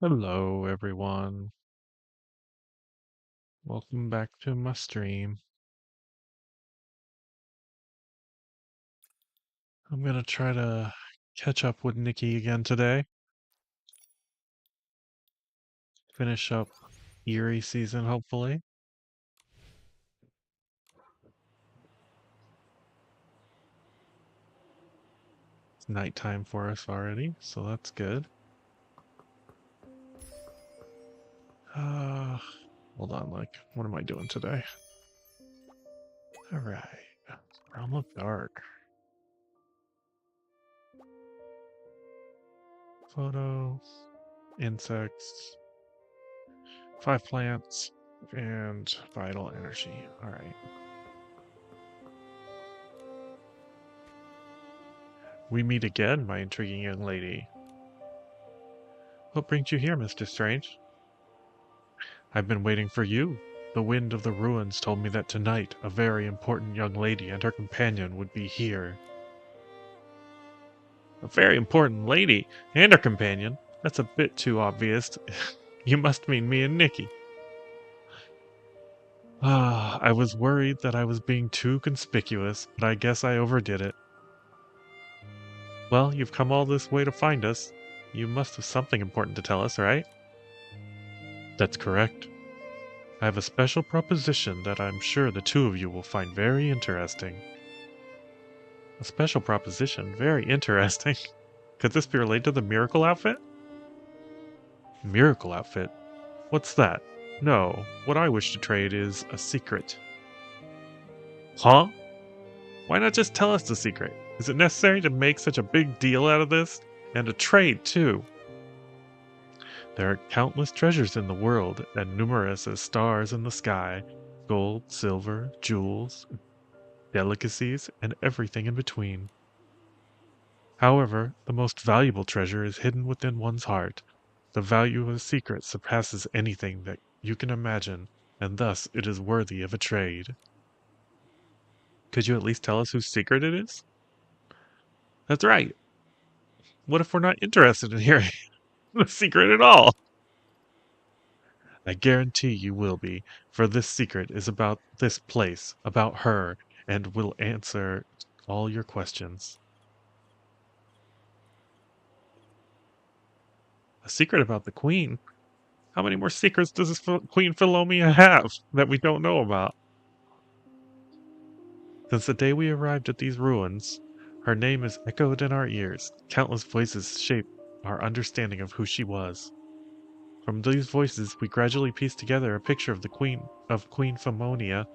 Hello, everyone. Welcome back to my stream. I'm gonna try to catch up with Nikki again today. Finish up Eerie season, hopefully. It's nighttime for us already, so that's good. Uh, Hold on, what am I doing today? Alright. Realm of Dark. Photo, insects, 5 plants, and vital energy. Alright. We meet again, my intriguing young lady. What brings you here, Mr. Strange? I've been waiting for you. The wind of the ruins told me that tonight a very important young lady and her companion would be here. A very important lady and her companion? That's a bit too obvious. You must mean me and Nikki. I was worried that I was being too conspicuous, but I guess I overdid it. Well, you've come all this way to find us. You must have something important to tell us, right? That's correct. I have a special proposition that I'm sure the two of you will find very interesting. A special proposition. Very interesting. Could this be related to the miracle outfit? Miracle outfit? What's that? No, what I wish to trade is a secret. Huh? Why not just tell us the secret? Is it necessary to make such a big deal out of this? And a trade, too. There are countless treasures in the world, and numerous as stars in the sky. Gold, silver, jewels, delicacies, and everything in between. However, the most valuable treasure is hidden within one's heart. The value of a secret surpasses anything that you can imagine, and thus it is worthy of a trade. Could you at least tell us whose secret it is? That's right. What if we're not interested in hearing the secret at all? I guarantee you will be, for this secret is about this place, about her, and will answer all your questions. A secret about the queen? How many more secrets does this Queen Philomia have that we don't know about? Since the day we arrived at these ruins, her name is echoed in our ears. Countless voices shape our understanding of who she was. From these voices, we gradually pieced together a picture of Queen Philomia,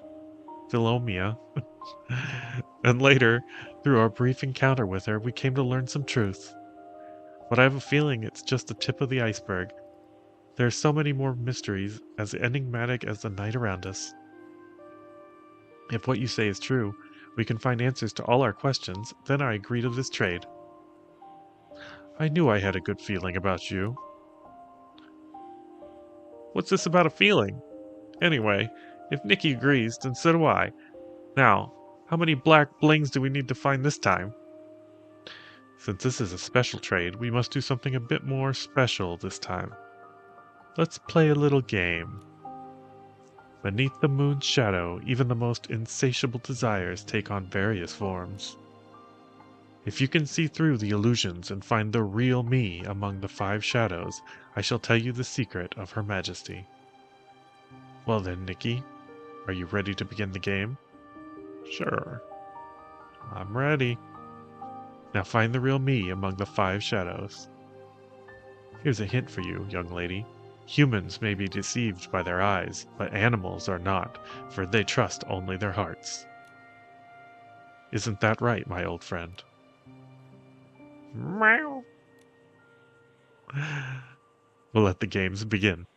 and later, through our brief encounter with her, we came to learn some truth. But I have a feeling it's just the tip of the iceberg. There are so many more mysteries, as enigmatic as the night around us. If what you say is true, we can find answers to all our questions, then I agree to this trade. I knew I had a good feeling about you. What's this about a feeling? Anyway, if Nikki agrees, then so do I. Now, how many black blings do we need to find this time? Since this is a special trade, we must do something a bit more special this time. Let's play a little game. Beneath the moon's shadow, even the most insatiable desires take on various forms. If you can see through the illusions and find the real me among the 5 shadows, I shall tell you the secret of Her Majesty. Well then, Nikki, are you ready to begin the game? Sure. I'm ready. Now find the real me among the 5 shadows. Here's a hint for you, young lady. Humans may be deceived by their eyes, but animals are not, for they trust only their hearts. Isn't that right, my old friend? Meow. We'll let the games begin.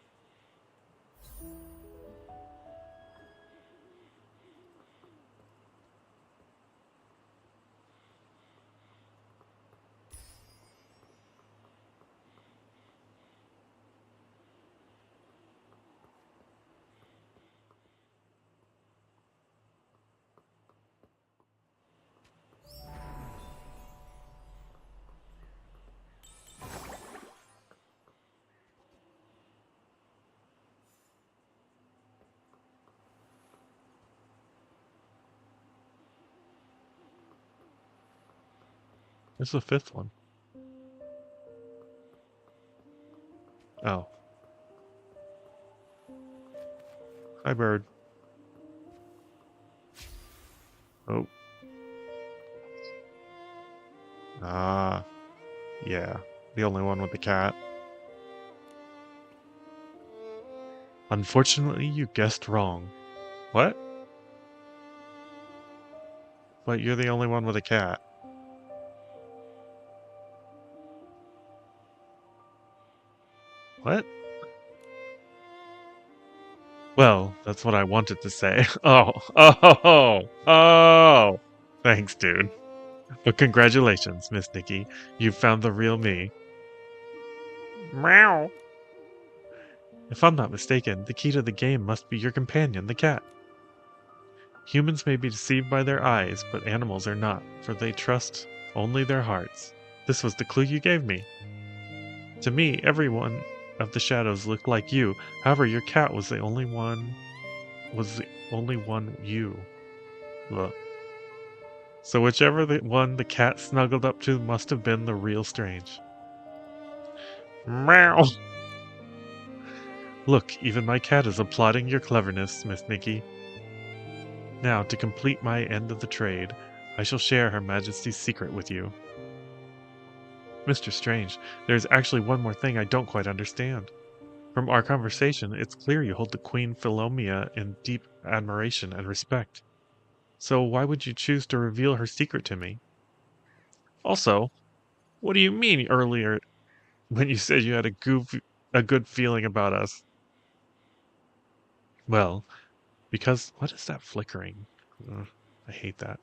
Where's the fifth one? Oh. Hi, bird. Oh. Ah. Yeah. The only one with the cat. Unfortunately, you guessed wrong. What? But you're the only one with a cat. What? Well, that's what I wanted to say. Oh! Thanks, dude. But congratulations, Miss Nikki. You've found the real me. Meow. If I'm not mistaken, the key to the game must be your companion, the cat. Humans may be deceived by their eyes, but animals are not, for they trust only their hearts. This was the clue you gave me. To me, every one of the shadows looked like you. However, your cat was the only one you. Look. So whichever one the cat snuggled up to must have been the real Strange. Meow. Look, even my cat is applauding your cleverness, Miss Nikki. Now, to complete my end of the trade, I shall share Her Majesty's secret with you. Mr. Strange, there's actually one more thing I don't quite understand. From our conversation, it's clear you hold the Queen Philomia in deep admiration and respect. So why would you choose to reveal her secret to me? Also, what do you mean earlier when you said you had a good feeling about us? Well, because what is that flickering? I hate that.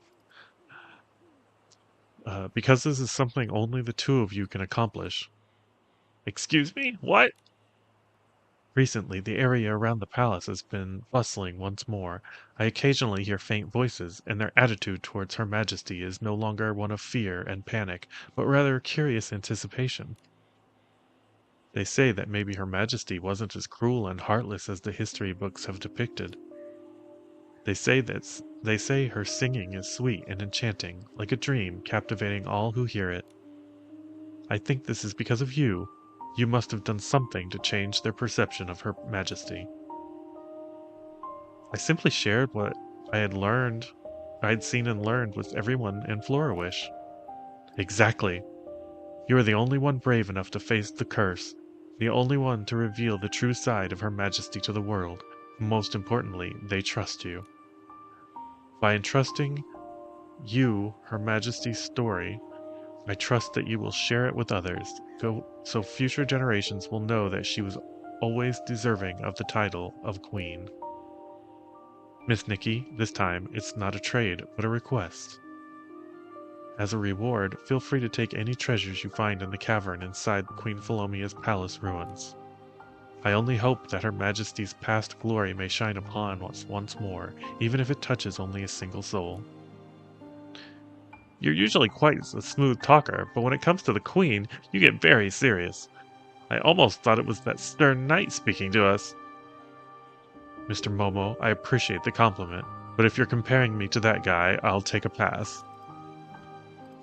Because this is something only the two of you can accomplish. Excuse me? What? Recently, the area around the palace has been bustling once more. I occasionally hear faint voices, and their attitude towards Her Majesty is no longer one of fear and panic, but rather curious anticipation. They say that maybe Her Majesty wasn't as cruel and heartless as the history books have depicted. They say her singing is sweet and enchanting, like a dream, captivating all who hear it. I think this is because of you. You must have done something to change their perception of Her Majesty. I simply shared what I had learned, I had seen and learned with everyone in Florawish. Exactly. You are the only one brave enough to face the curse, the only one to reveal the true side of Her Majesty to the world. Most importantly, they trust you. By entrusting you Her Majesty's story, I trust that you will share it with others, so future generations will know that she was always deserving of the title of Queen. Miss Nikki, this time it's not a trade, but a request. As a reward, feel free to take any treasures you find in the cavern inside Queen Philomea's palace ruins. I only hope that Her Majesty's past glory may shine upon us once more, even if it touches only a single soul. You're usually quite a smooth talker, but when it comes to the Queen, you get very serious. I almost thought it was that stern knight speaking to us. Mr. Momo, I appreciate the compliment, but if you're comparing me to that guy, I'll take a pass.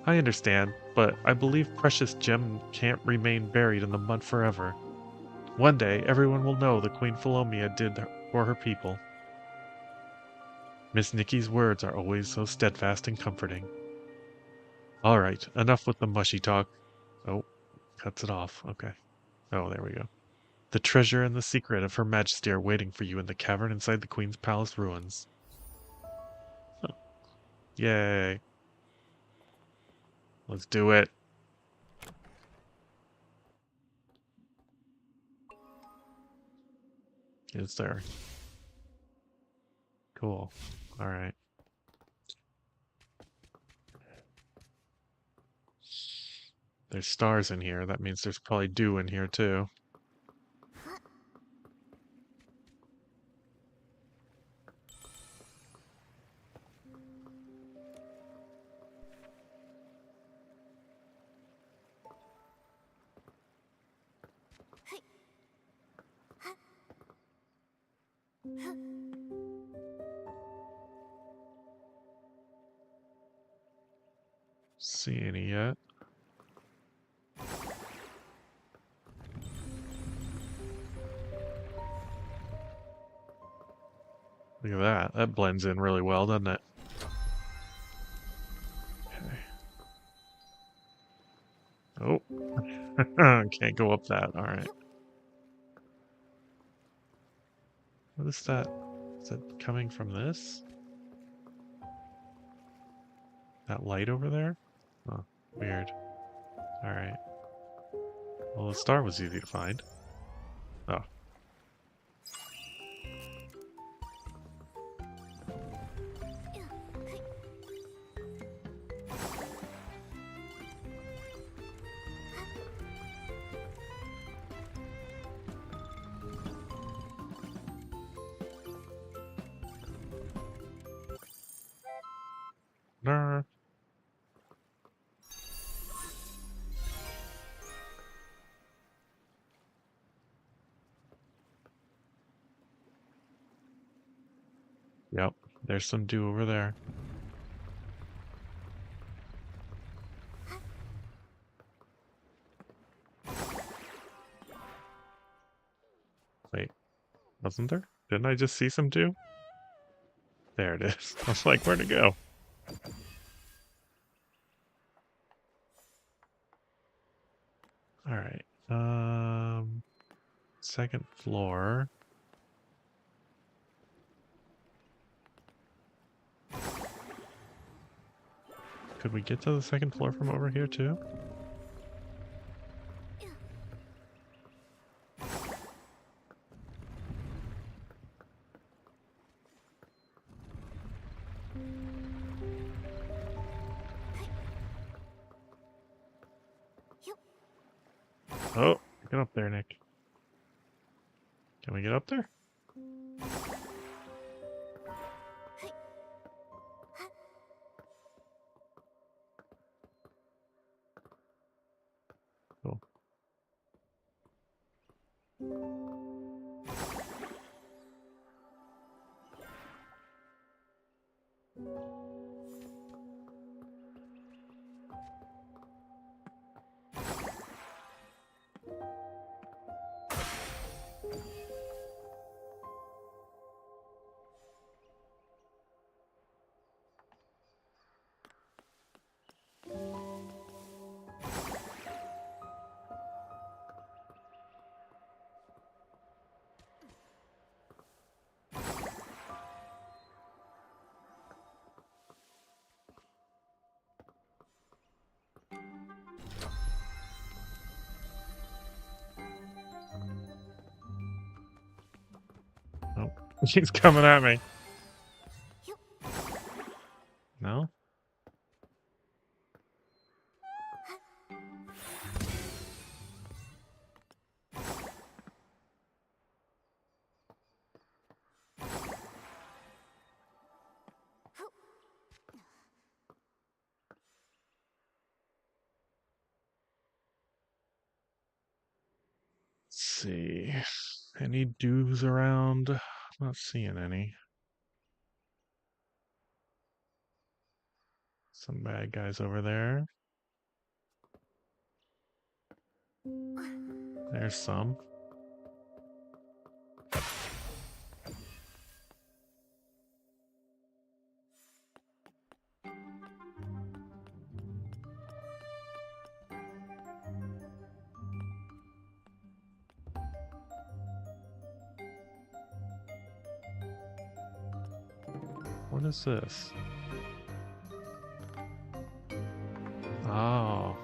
I understand, but I believe precious gem can't remain buried in the mud forever. One day, everyone will know the Queen Philomea did for her people. Miss Nikki's words are always so steadfast and comforting. All right, enough with the mushy talk. Oh, cuts it off. Okay. Oh, there we go. The treasure and the secret of Her Majesty are waiting for you in the cavern inside the Queen's Palace ruins. Oh, yay. Let's do it. It's there. Cool. All right. There's stars in here. That means there's probably dew in here too. See any yet? Look at that. That blends in really well, doesn't it? Okay. Oh. Can't go up that. Alright. What is that? Is that coming from this? That light over there? Oh, weird. Alright. Well, the star was easy to find. Oh. Nah. Yep, there's some dew over there. Wait, wasn't there? Didn't I just see some dew? There it is. I was like, where'd it go? Alright. Second floor. Could we get to the second floor from over here too? Oh, get up there, Nick. Can we get up there? Cool. Oh, she's coming at me. No? Let's see. Any dews around? Not seeing any. Some bad guys over there. There's some. What is this? Oh.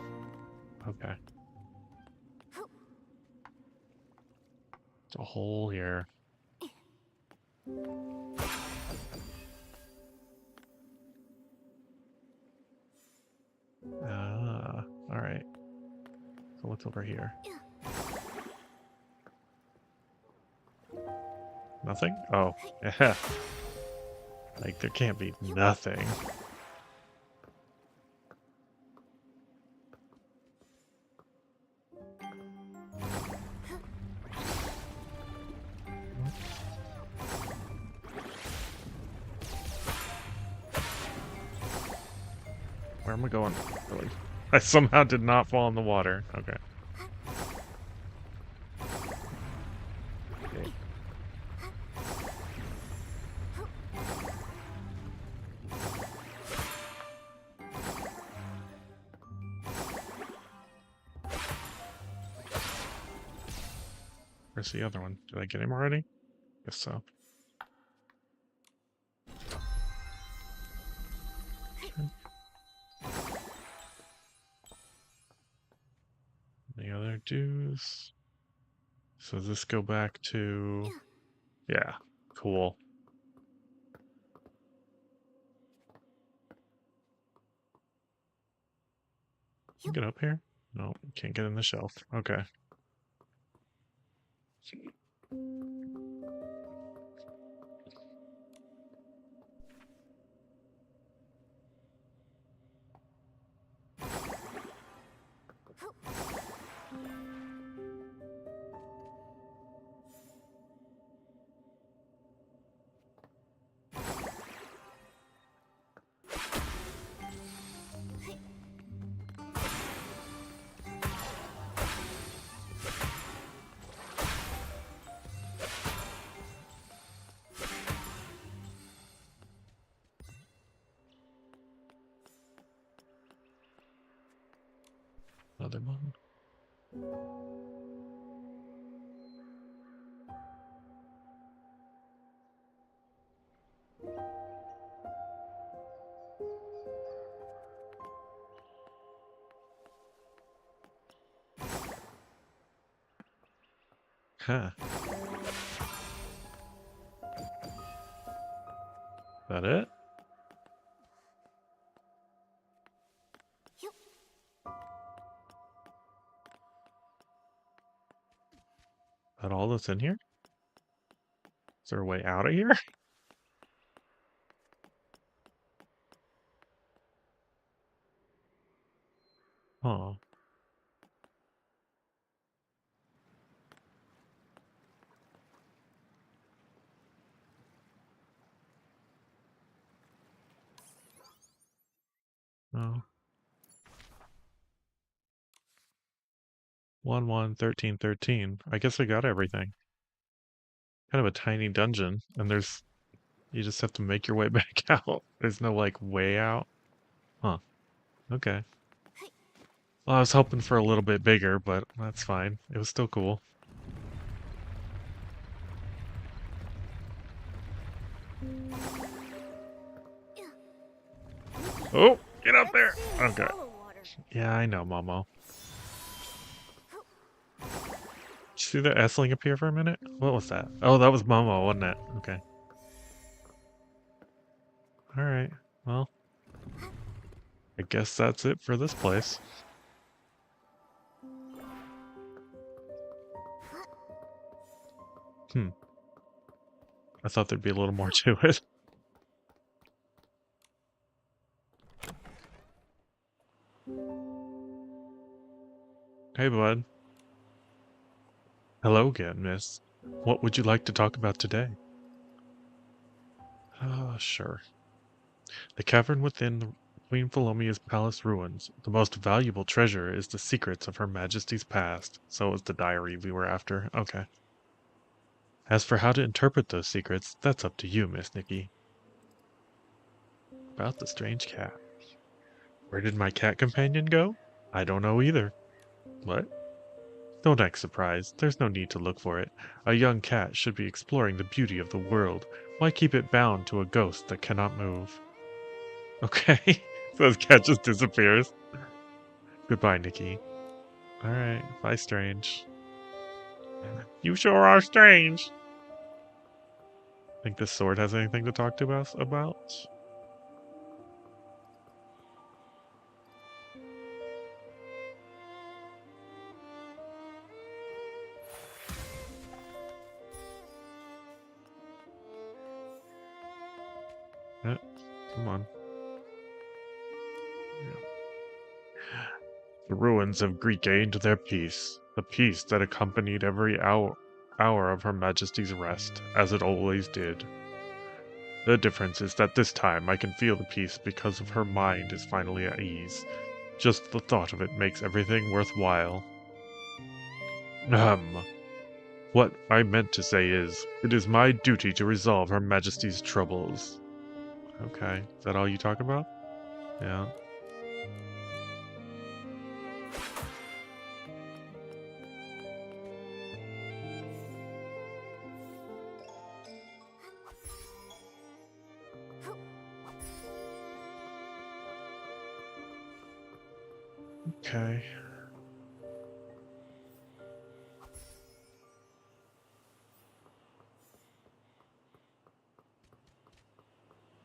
Okay. It's a hole here. Ah, alright. So what's over here? Nothing? Oh, yeah. Like, there can't be nothing. Where am I going? Really? I somehow did not fall in the water. Okay. Where's the other one? Did I get him already? Guess so. Okay. Any other dues? So does this go back to... Yeah, cool. Can you get up here? No, can't get in the shelf. Okay. Another one. Huh. That it? That all that's in here? Is there a way out of here? Oh. Oh. 1-1-13-13. I guess I got everything. Kind of a tiny dungeon, and you just have to make your way back out. There's no like way out. Huh. Okay. Well, I was hoping for a little bit bigger, but that's fine. It was still cool. Oh, get up there. Okay. Yeah, I know, Momo. Did you see the S-Ling appear for a minute? What was that? Oh, that was Momo, wasn't it? Okay. Alright. Well, I guess that's it for this place. I thought there'd be a little more to it. Hey, bud. Hello again, miss. What would you like to talk about today? Sure. The cavern within Queen Philomea's palace ruins. The most valuable treasure is the secrets of Her Majesty's past. So it was the diary we were after. Okay. As for how to interpret those secrets, that's up to you, Miss Nikki. About the strange cat. Where did my cat companion go? I don't know either. What? Don't act surprised. There's no need to look for it. A young cat should be exploring the beauty of the world. Why keep it bound to a ghost that cannot move? Okay. So this cat just disappears. Goodbye, Nikki. Alright. Bye, Strange. You sure are strange. Think this sword has anything to talk to us about? Come on. The ruins have regained their peace, the peace that accompanied every hour of Her Majesty's rest, as it always did. The difference is that this time I can feel the peace because of her mind is finally at ease. Just the thought of it makes everything worthwhile. Ahem. What I meant to say is, it is my duty to resolve Her Majesty's troubles. Okay, is that all you talk about? Yeah. Okay.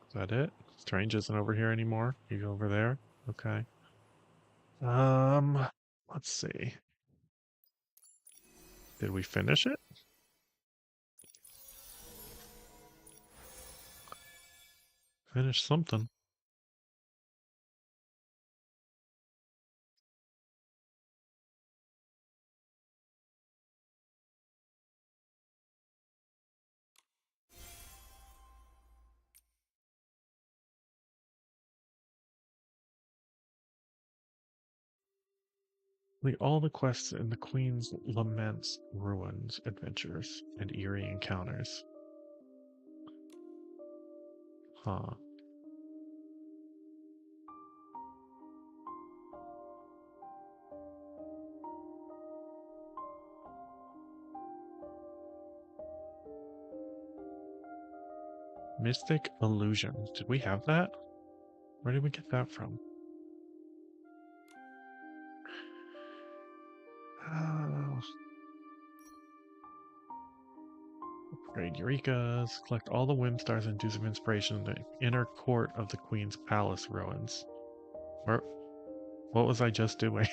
Is that it? Strange isn't over here anymore. You go over there? Okay. Let's see. Did we finish it? Finish something. All the quests in the Queen's Laments, Ruins, Adventures, and Eerie Encounters. Huh. Mystic Illusions. Did we have that? Where did we get that from? Oh. Upgrade Eureka's. Collect all the wind stars and dues of inspiration in the inner court of the Queen's Palace ruins. Where? What was I just doing?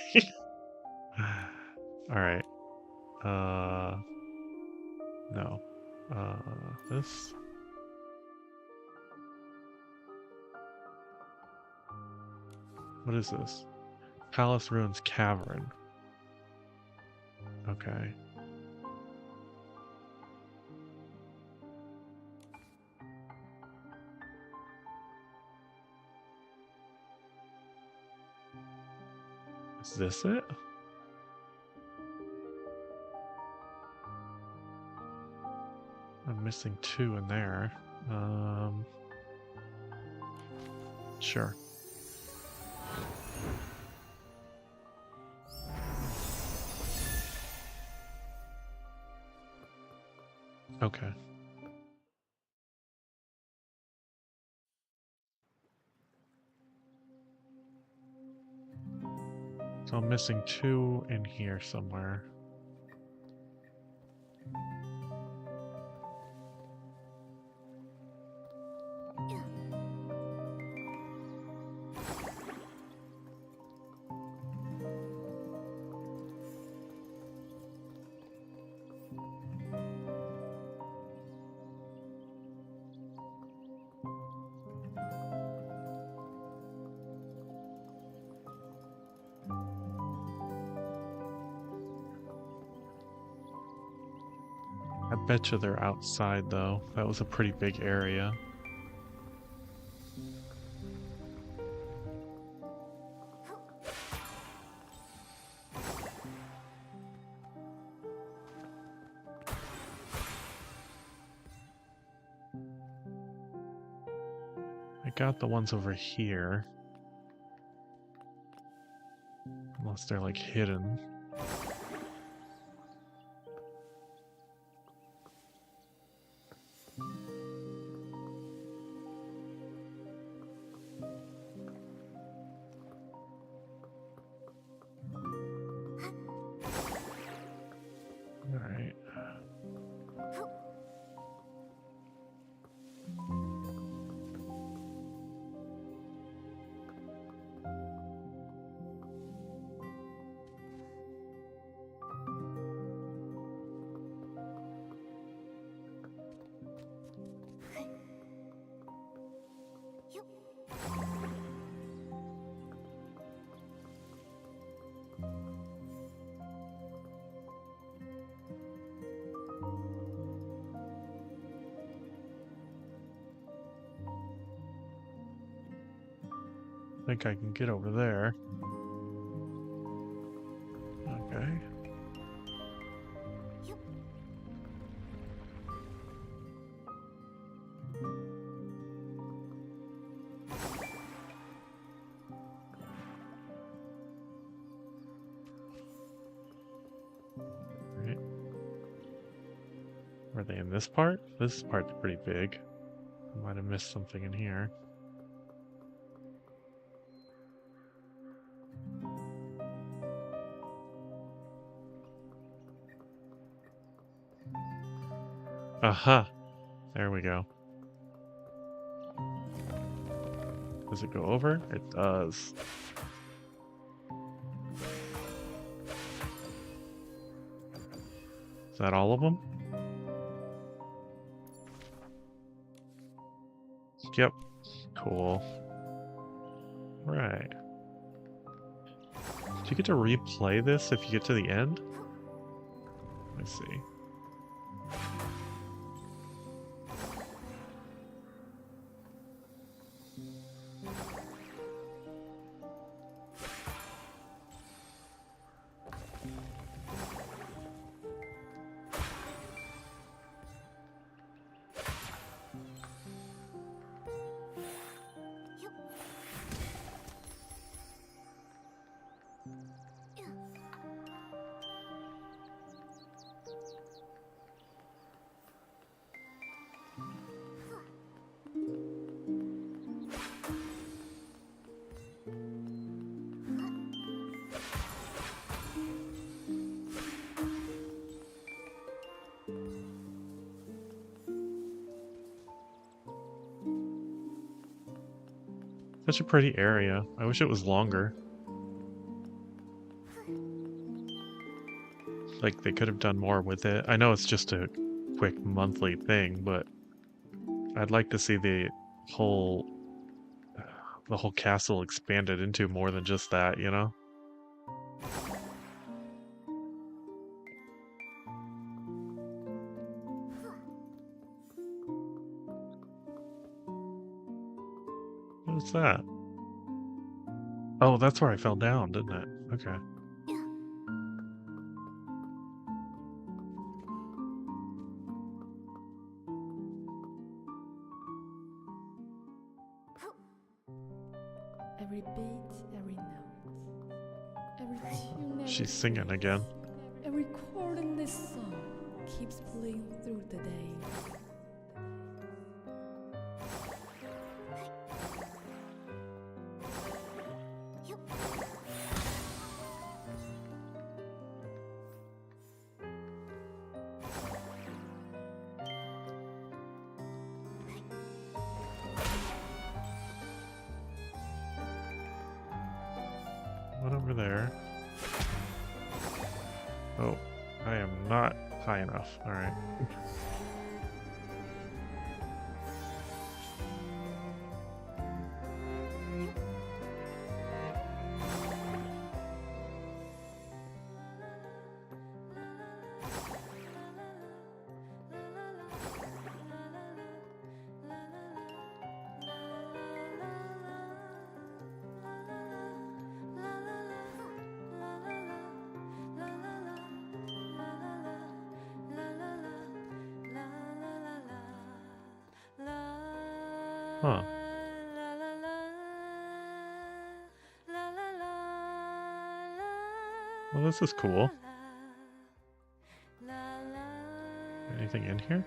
Alright. No. This? What is this? Palace Ruins Cavern. Okay. Is this it? I'm missing 2 in there. Sure. Okay. So I'm missing 2 in here somewhere. I bet you they're outside, though. That was a pretty big area. I got the ones over here. Unless they're, like, hidden. Alright. I think I can get over there. Okay. Right. Were they in this part? This part's pretty big. I might have missed something in here. Aha! There we go. Does it go over? It does. Is that all of them? Yep. Cool. Right. Do you get to replay this if you get to the end? I see. Such a pretty area. I wish it was longer. Like, they could have done more with it. I know it's just a quick monthly thing, but I'd like to see whole the whole castle expanded into more than just that, you know? What's that? Oh, that's where I fell down, didn't it? Okay. Every beat, every note, every tune, every She's singing phrase, again. every chord in this song keeps playing through the day. What over there? Oh, I am not high enough. Alright. Huh. Well, this is cool. Anything in here?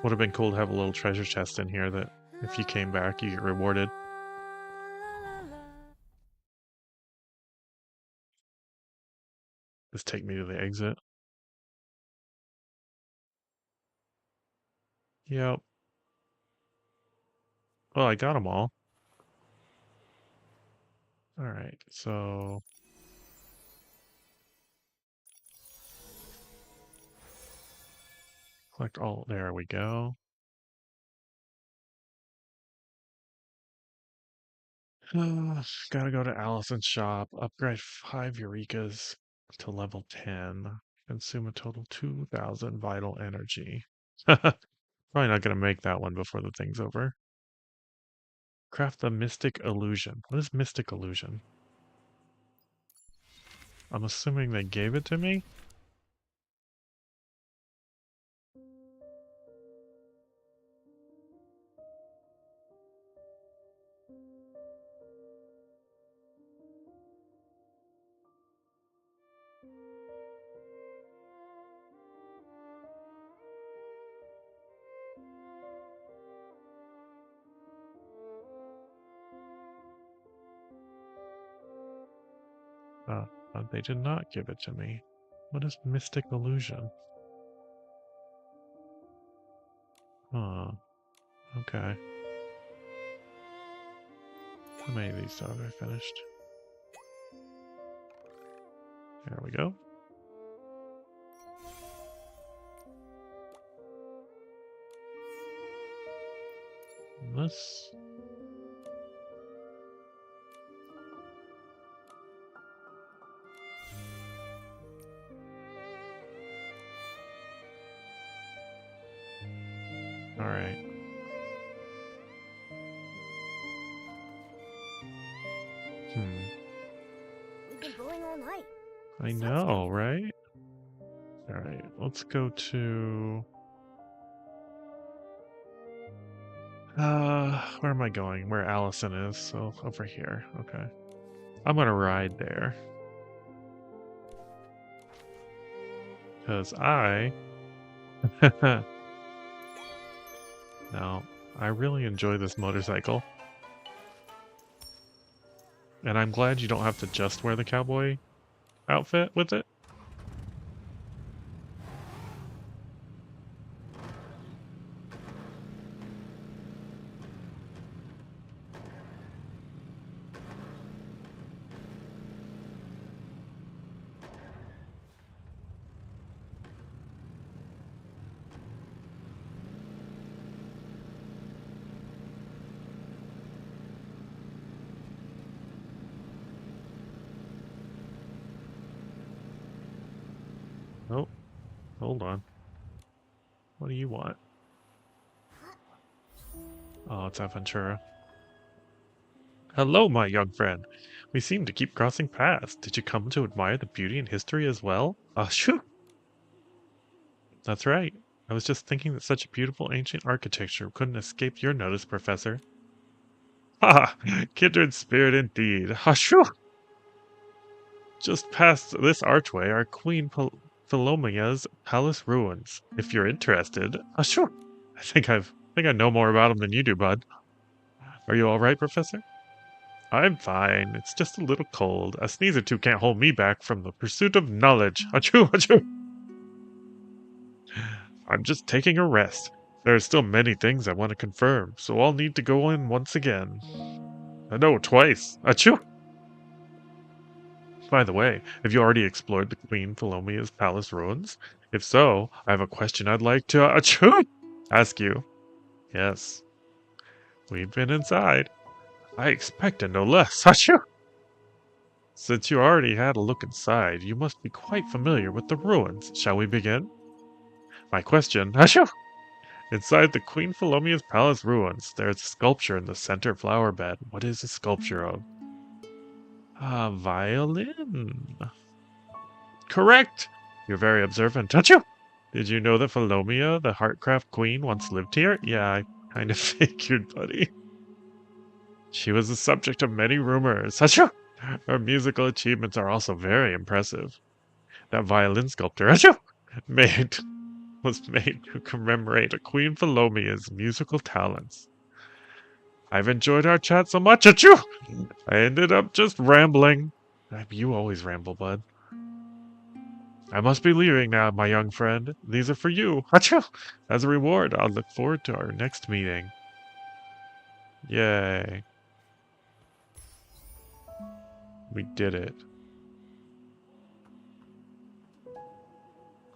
Would have been cool to have a little treasure chest in here that if you came back, you get rewarded. Just take me to the exit. Yep. Well, I got them all. Alright, so... Collect all... There we go. Gotta go to Allison's shop. Upgrade 5 Eurekas to level 10. Consume a total 2,000 vital energy. Probably not gonna make that one before the thing's over. Craft the Mystic Illusion. What is Mystic Illusion? I'm assuming they gave it to me? They did not give it to me. What is mystic illusion? Huh. Okay. How many of these have I finished? There we go. This. Alright. We've been blowing all night. I know, right? Alright, let's go to... where am I going? Where Allison is, so over here. Okay. I'm gonna ride there. Because I... No, I really enjoy this motorcycle. And I'm glad you don't have to just wear the cowboy outfit with it. Oh, hold on. What do you want? Oh, it's Aventura. Hello, my young friend. We seem to keep crossing paths. Did you come to admire the beauty and history as well? Ah, shoo! That's right. I was just thinking that such beautiful ancient architecture couldn't escape your notice, Professor. Ha! Kindred spirit indeed. Ha, shoo! Just past this archway are Queen Philomea's palace ruins. If you're interested, sure. I think I know more about them than you do, bud. Are you all right, Professor? I'm fine. It's just a little cold. A sneeze or two can't hold me back from the pursuit of knowledge. Achoo, achoo. I'm just taking a rest. There are still many things I want to confirm, so I'll need to go in once again. No, twice. Achoo. By the way, have you already explored the Queen Philomea's palace ruins? If so, I have a question I'd like to ask you. Yes. We've been inside. I expected no less. Achoo! Since you already had a look inside, you must be quite familiar with the ruins. Shall we begin? My question. Achoo! Inside the Queen Philomea's palace ruins, there is a sculpture in the center flower bed. What is a sculpture of? A violin. Correct! You're very observant, don't you? Did you know that Philomea, the Heartcraft Queen, once lived here? Yeah, I kind of figured, buddy. She was the subject of many rumors. Achoo! Her musical achievements are also very impressive. That violin sculpture was made to commemorate a Queen Philomea's musical talents. I've enjoyed our chat so much, achoo! I ended up just rambling. You always ramble, bud. I must be leaving now, my young friend. These are for you. Achoo! As a reward, I'll look forward to our next meeting. Yay. We did it.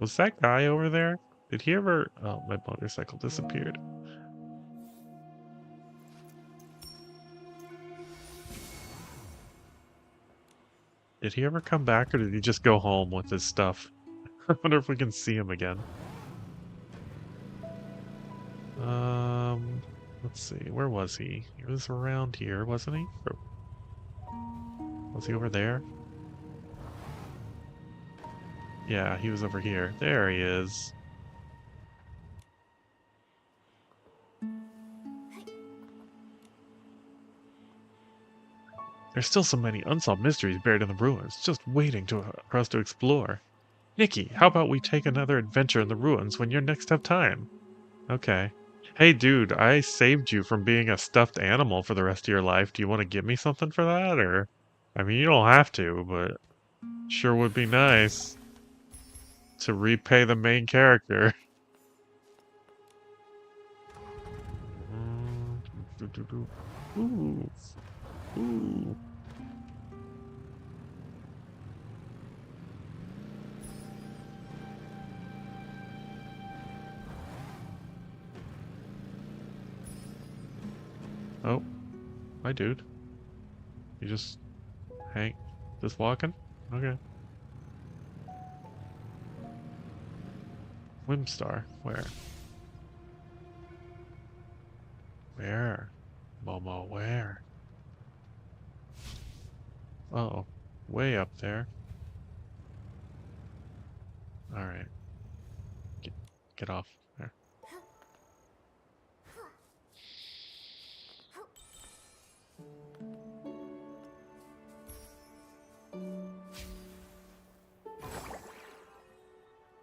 Was that guy over there? Did he ever... Oh, my motorcycle disappeared. Did he ever come back, or did he just go home with his stuff? I wonder if we can see him again. Let's see. Where was he? He was around here, wasn't he? Or was he over there? Yeah, he was over here. There he is. There's still so many unsolved mysteries buried in the ruins, just waiting for us to explore. Nikki, how about we take another adventure in the ruins when you next have time? Okay. Hey dude, I saved you from being a stuffed animal for the rest of your life. Do you want to give me something for that, or... I mean, you don't have to, but... Sure would be nice to repay the main character. Ooh. Ooh. Oh, hi, dude. You just walking? Okay. Whimstar, where? Where? Momo, where? Oh, way up there. Alright. Get off there.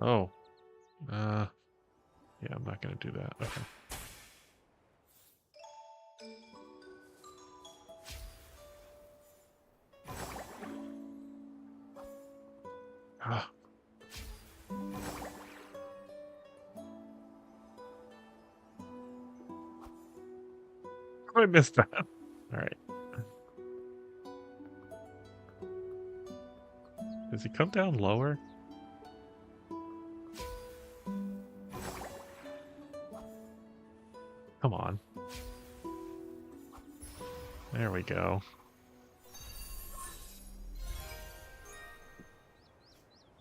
Oh. Yeah, I'm not gonna do that. Okay. Ah. I missed that. Alright. Does he come down lower? Come on. There we go.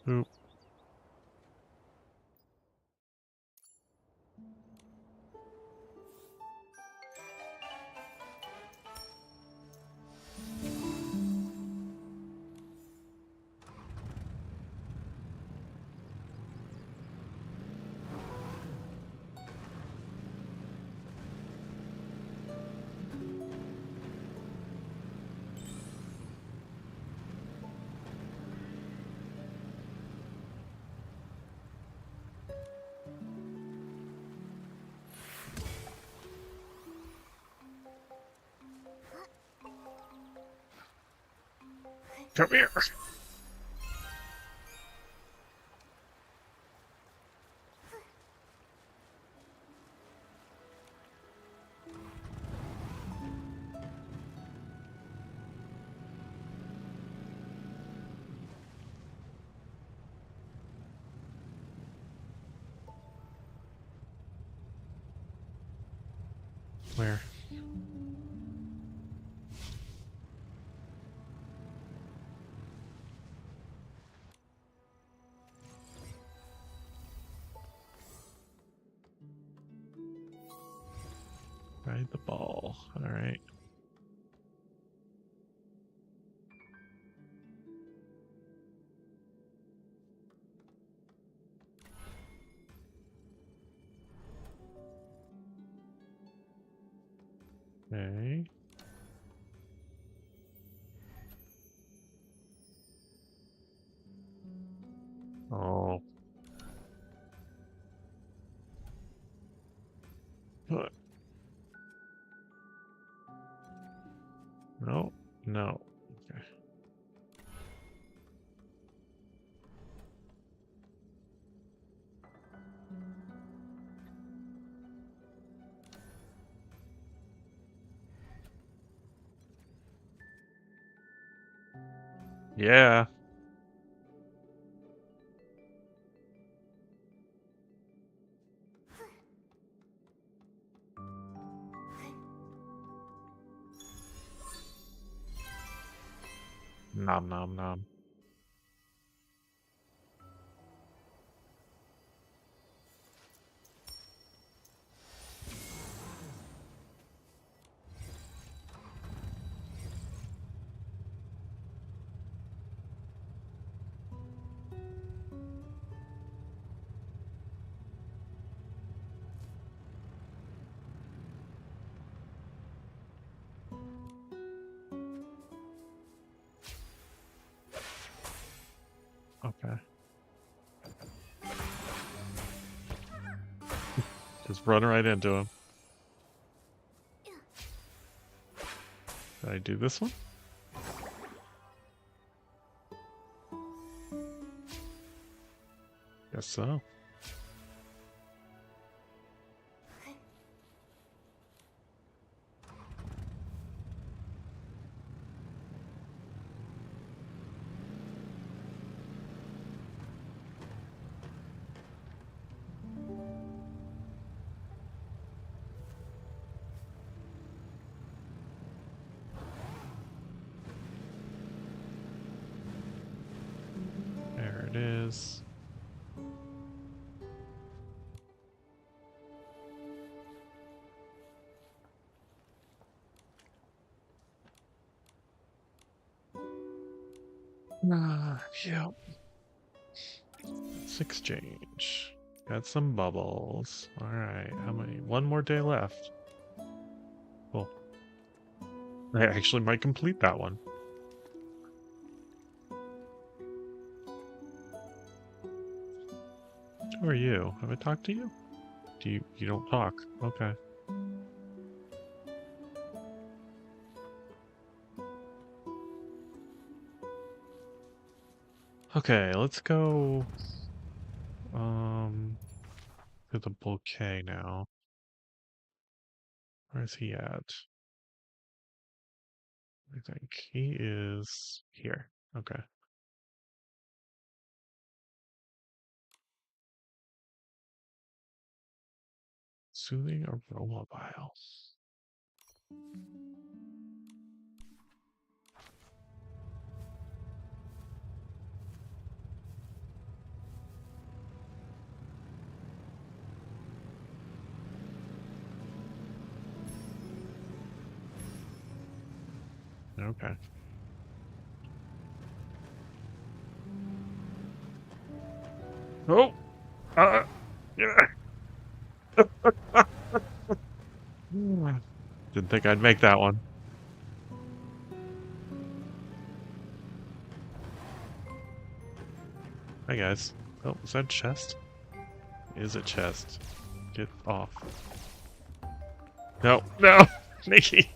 Oop. Come here. Where? Ride the ball. Alright. Okay. Oh. What? No. No. Okay. Yeah. Nom nom nom. Okay. Just run right into him. Did I do this one? so. There it is. Yep. Let's exchange. Got some bubbles. Alright, how many? One more day left. Cool. I actually might complete that one. Who are you? Have I talked to you? You don't talk. Okay. Okay, let's go to the Bullquet now. Where's he at? I think he is here. Okay. Soothing aroma vial. Okay. Oh! Yeah. Didn't think I'd make that one. Hi guys. Oh, is that a chest? It is a chest. Get off. No, no! Nikki!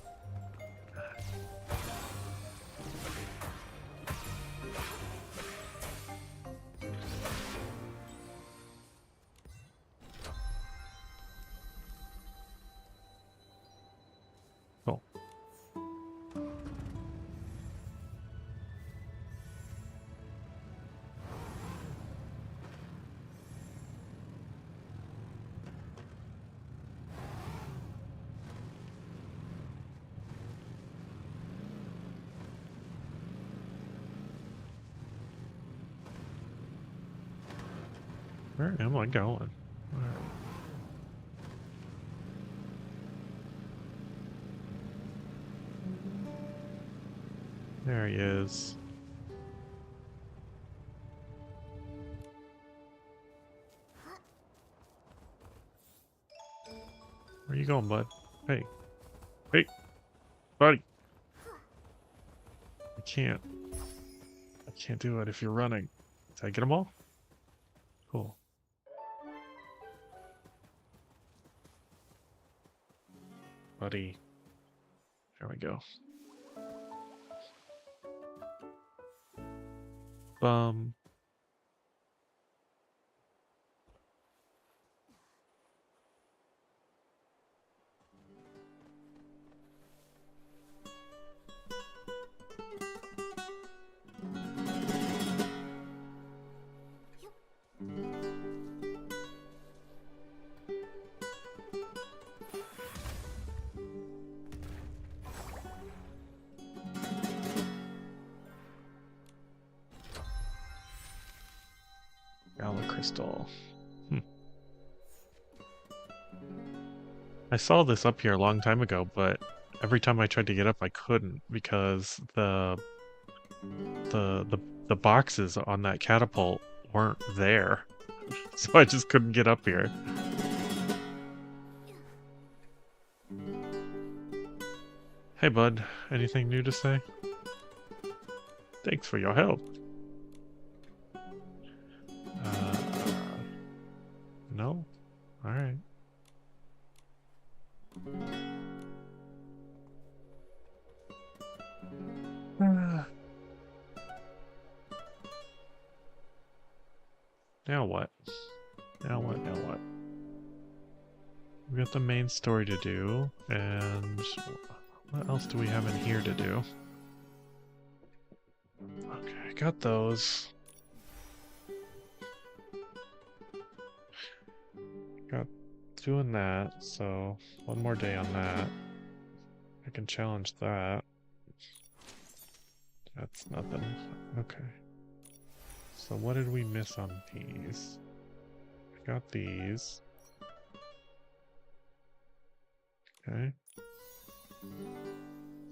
Cool. Where am I going? There he is. Where you going, bud? Hey. Hey! Buddy! I can't do it if you're running. Did I get them all? Cool. Buddy. There we go. Bum. Gala crystal. I saw this up here a long time ago, but every time I tried to get up, I couldn't because the boxes on that catapult weren't there, so I just couldn't get up here. Hey, bud. Anything new to say? Thanks for your help. No? Alright. Now what? Now what? Now what? We got the main story to do, and what else do we have in here to do? Okay, got those. Got doing that, so one more day on that. I can challenge that. That's nothing. Okay. So what did we miss on these? I got these. Okay.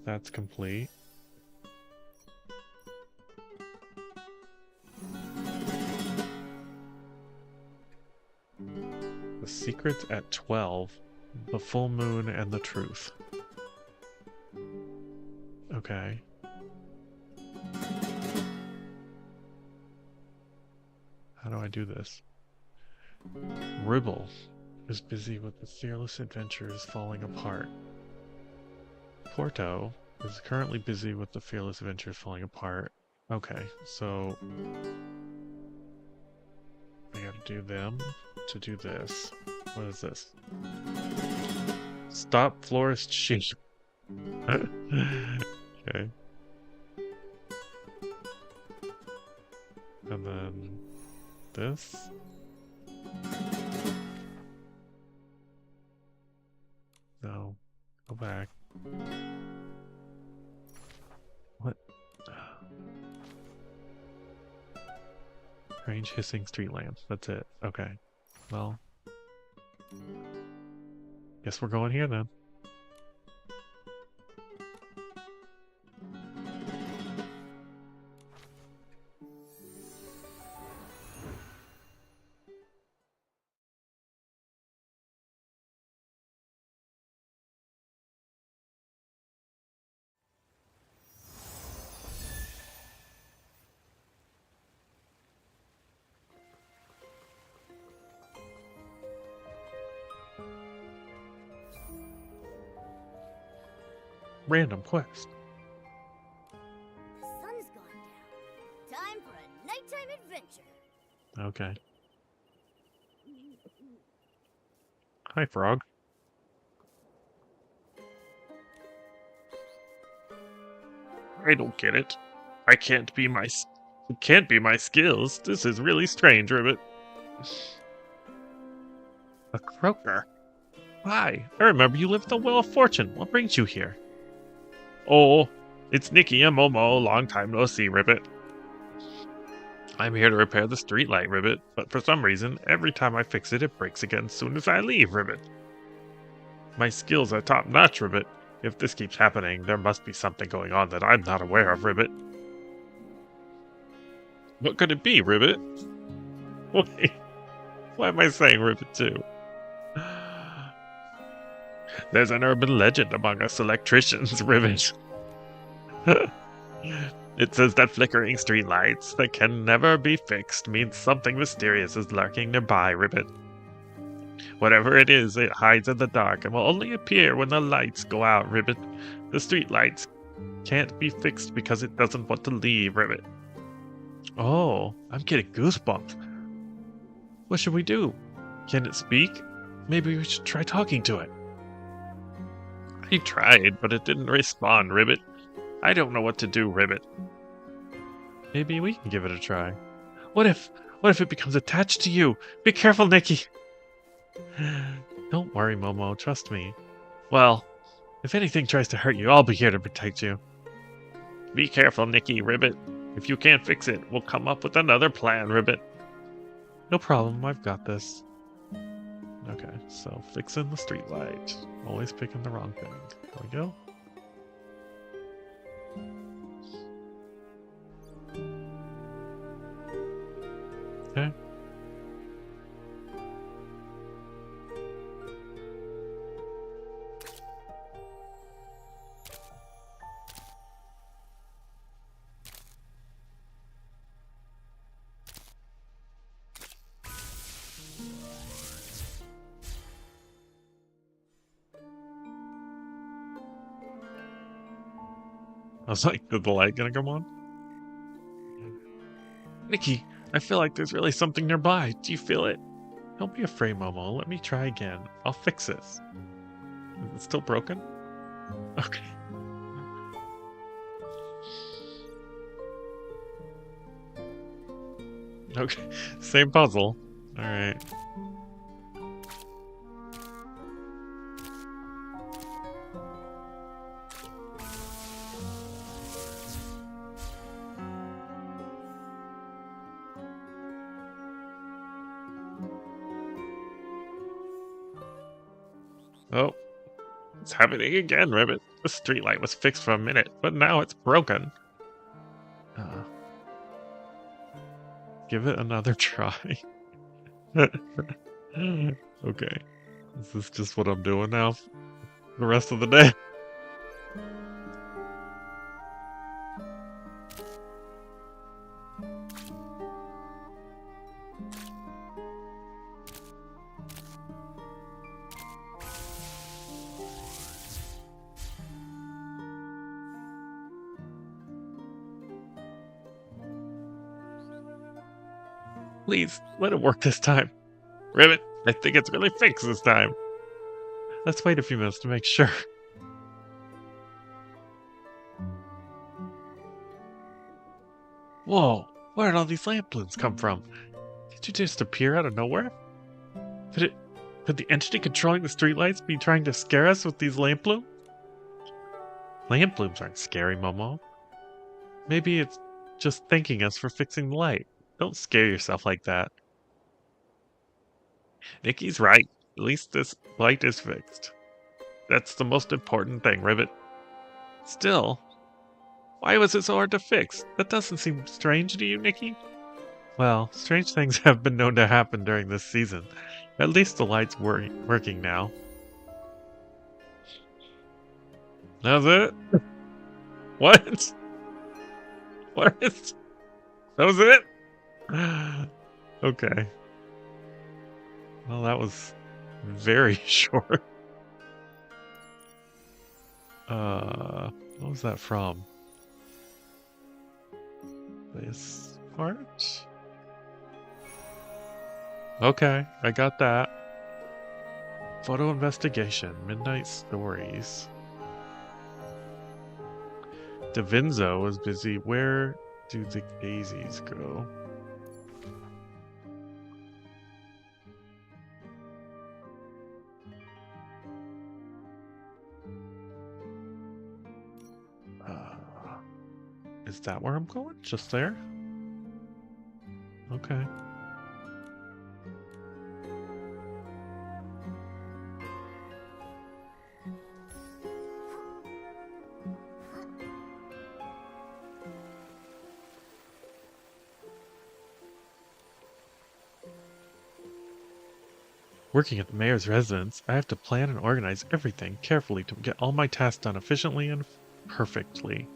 That's complete. The secret's at 12. The full moon and the truth. Okay. How do I do this? Ribble is busy with the fearless adventures falling apart. Porto is currently busy with the fearless adventures falling apart. Okay, so I gotta do them to do this. What is this? Stop florist sheep. Okay. And then this. No. Go back. What? Strange hissing street lamps. That's it. Okay. Well. Guess we're going here then. Random quest. The sun's gone down. Time for a nighttime adventure. Okay. Hi, frog. I don't get it. It can't be my skills. This is really strange, Ribbit. A croaker? Hi, I remember you live in the Well of Fortune. What brings you here? Oh, it's Nikki and Momo. Long time no see, Ribbit. I'm here to repair the streetlight, Ribbit, but for some reason, every time I fix it, it breaks again as soon as I leave, Ribbit. My skills are top-notch, Ribbit. If this keeps happening, there must be something going on that I'm not aware of, Ribbit. What could it be, Ribbit? Wait, why am I saying Ribbit too? There's an urban legend among us electricians, Ribbit. It says that flickering streetlights that can never be fixed means something mysterious is lurking nearby, Ribbit. Whatever it is, it hides in the dark and will only appear when the lights go out, Ribbit. The streetlights can't be fixed because it doesn't want to leave, Ribbit. Oh, I'm getting goosebumps. What should we do? Can it speak? Maybe we should try talking to it. I tried, but it didn't respond, Ribbit. I don't know what to do, Ribbit. Maybe we can give it a try. What if it becomes attached to you? Be careful, Nikki. Don't worry, Momo. Trust me. Well, if anything tries to hurt you, I'll be here to protect you. Be careful, Nikki, Ribbit. If you can't fix it, we'll come up with another plan, Ribbit. No problem. I've got this. Okay, so fixing the streetlight. Always picking the wrong thing. There we go. Okay. I was like, is the light gonna come on? Nikki, I feel like there's really something nearby. Do you feel it? Don't be afraid, Momo. Let me try again. I'll fix this. Is it still broken? Okay. Okay. Same puzzle. Alright. Oh. It's happening again, Ribbit. The streetlight was fixed for a minute, but now it's broken. Give it another try. Okay. Is this just what I'm doing now? The rest of the day? Please, let it work this time. Ribbit, I think it's really fixed this time. Let's wait a few minutes to make sure. Whoa, where did all these lamp balloons come from? Did you just appear out of nowhere? Could the entity controlling the streetlights be trying to scare us with these lamp blooms? Lamp blooms aren't scary, Momo. Maybe it's just thanking us for fixing the light. Don't scare yourself like that. Nikki's right. At least this light is fixed. That's the most important thing, Ribbit. Still, why was it so hard to fix? That doesn't seem strange to you, Nikki? Well, strange things have been known to happen during this season. At least the light's working now. That's it? What? What? That was it? Okay. Well, that was very short. What was that from? This part? Okay, I got that. Photo investigation, Midnight Stories. Davinzo is busy. Where do the daisies go? Is that where I'm going? Just there? Okay. Working at the mayor's residence, I have to plan and organize everything carefully to get all my tasks done efficiently and perfectly.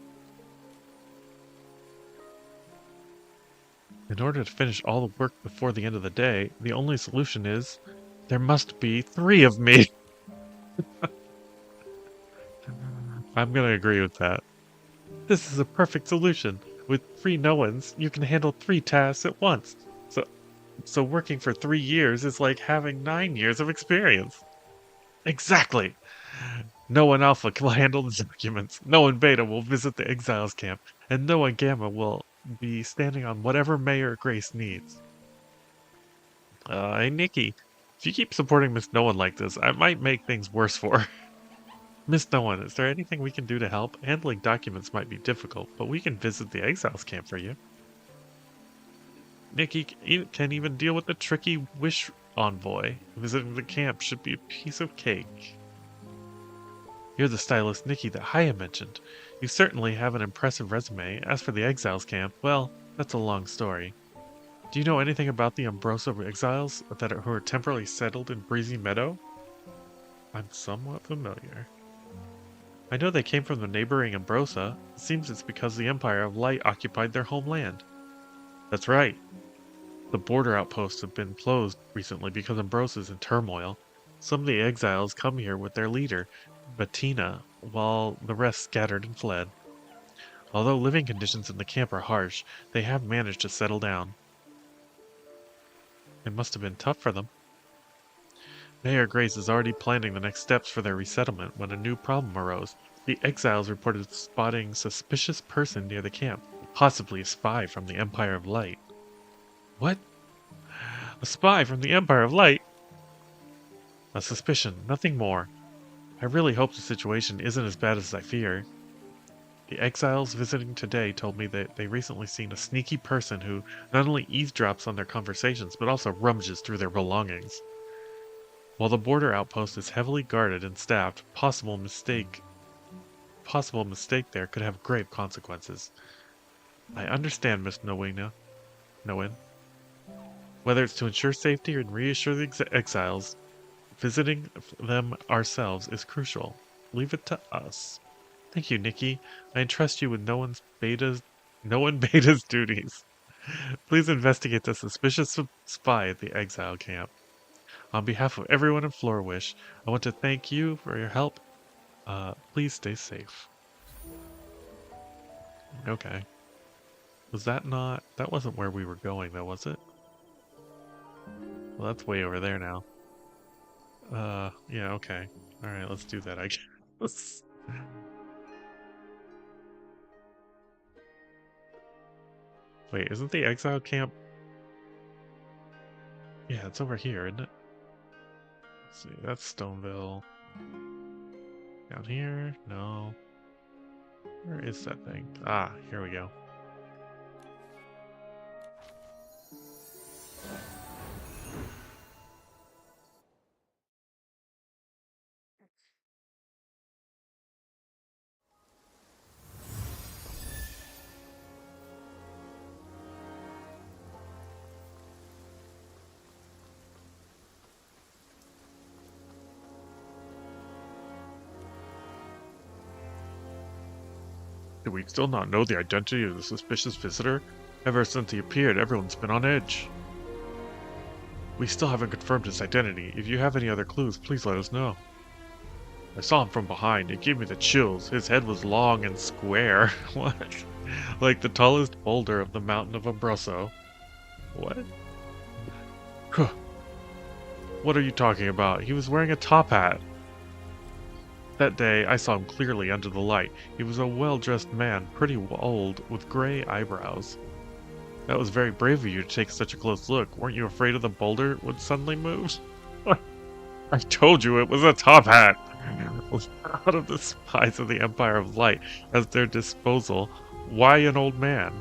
In order to finish all the work before the end of the day, the only solution is there must be 3 of me. I'm gonna agree with that. This is a perfect solution. With 3 no-ones, you can handle 3 tasks at once. So working for 3 years is like having 9 years of experience. Exactly! No-one Alpha will handle the documents, No-one Beta will visit the exiles camp, and No-one Gamma will be standing on whatever Mayor Grace needs. Hey Nikki, if you keep supporting Miss No-one like this, I might make things worse for her. Miss No-one, is there anything we can do to help? Handling documents might be difficult, but we can visit the exiles camp for you. Nikki can even deal with the tricky wish envoy. Visiting the camp should be a piece of cake. You're the stylist Nikki that Haya mentioned. You certainly have an impressive resume. As for the exiles camp, well, that's a long story. Do you know anything about the Ambrosia exiles who are temporarily settled in Breezy Meadow? I'm somewhat familiar. I know they came from the neighboring Ambrosia. It seems it's because the Empire of Light occupied their homeland. That's right. The border outposts have been closed recently because Ambrosia is in turmoil. Some of the exiles come here with their leader, Bettina, while the rest scattered and fled. Although living conditions in the camp are harsh, they have managed to settle down. It must have been tough for them. Mayor Grace is already planning the next steps for their resettlement when a new problem arose. The exiles reported spotting suspicious person near the camp, possibly a spy from the Empire of Light. What? A spy from the Empire of Light? A suspicion, nothing more. I really hope the situation isn't as bad as I fear. The exiles visiting today told me that they recently seen a sneaky person who not only eavesdrops on their conversations, but also rummages through their belongings. While the border outpost is heavily guarded and staffed, possible mistake there could have grave consequences. I understand, Miss Nowin. Whether it's to ensure safety and reassure the exiles, visiting them ourselves is crucial. Leave it to us. Thank you, Nikki. I entrust you with no one Beta's duties. Please investigate the suspicious spy at the exile camp. On behalf of everyone in Floorwish, I want to thank you for your help. Please stay safe. Okay. Was that not... That wasn't where we were going, though, was it? Well, that's way over there now. Yeah, okay. Alright, let's do that, I guess. Wait, isn't the exile camp... Yeah, it's over here, isn't it? Let's see, that's Stoneville. Down here? No. Where is that thing? Ah, here we go. Do we still not know the identity of the suspicious visitor? Ever since he appeared, everyone's been on edge. We still haven't confirmed his identity. If you have any other clues, please let us know. I saw him from behind. It gave me the chills. His head was long and square. What? Like the tallest boulder of the mountain of Abruzzo. What? What are you talking about? He was wearing a top hat. That day, I saw him clearly under the light. He was a well-dressed man, pretty old, with gray eyebrows. That was very brave of you to take such a close look. Weren't you afraid of the boulder would suddenly move? I told you it was a top hat! With out of the spies of the Empire of Light at their disposal, why an old man?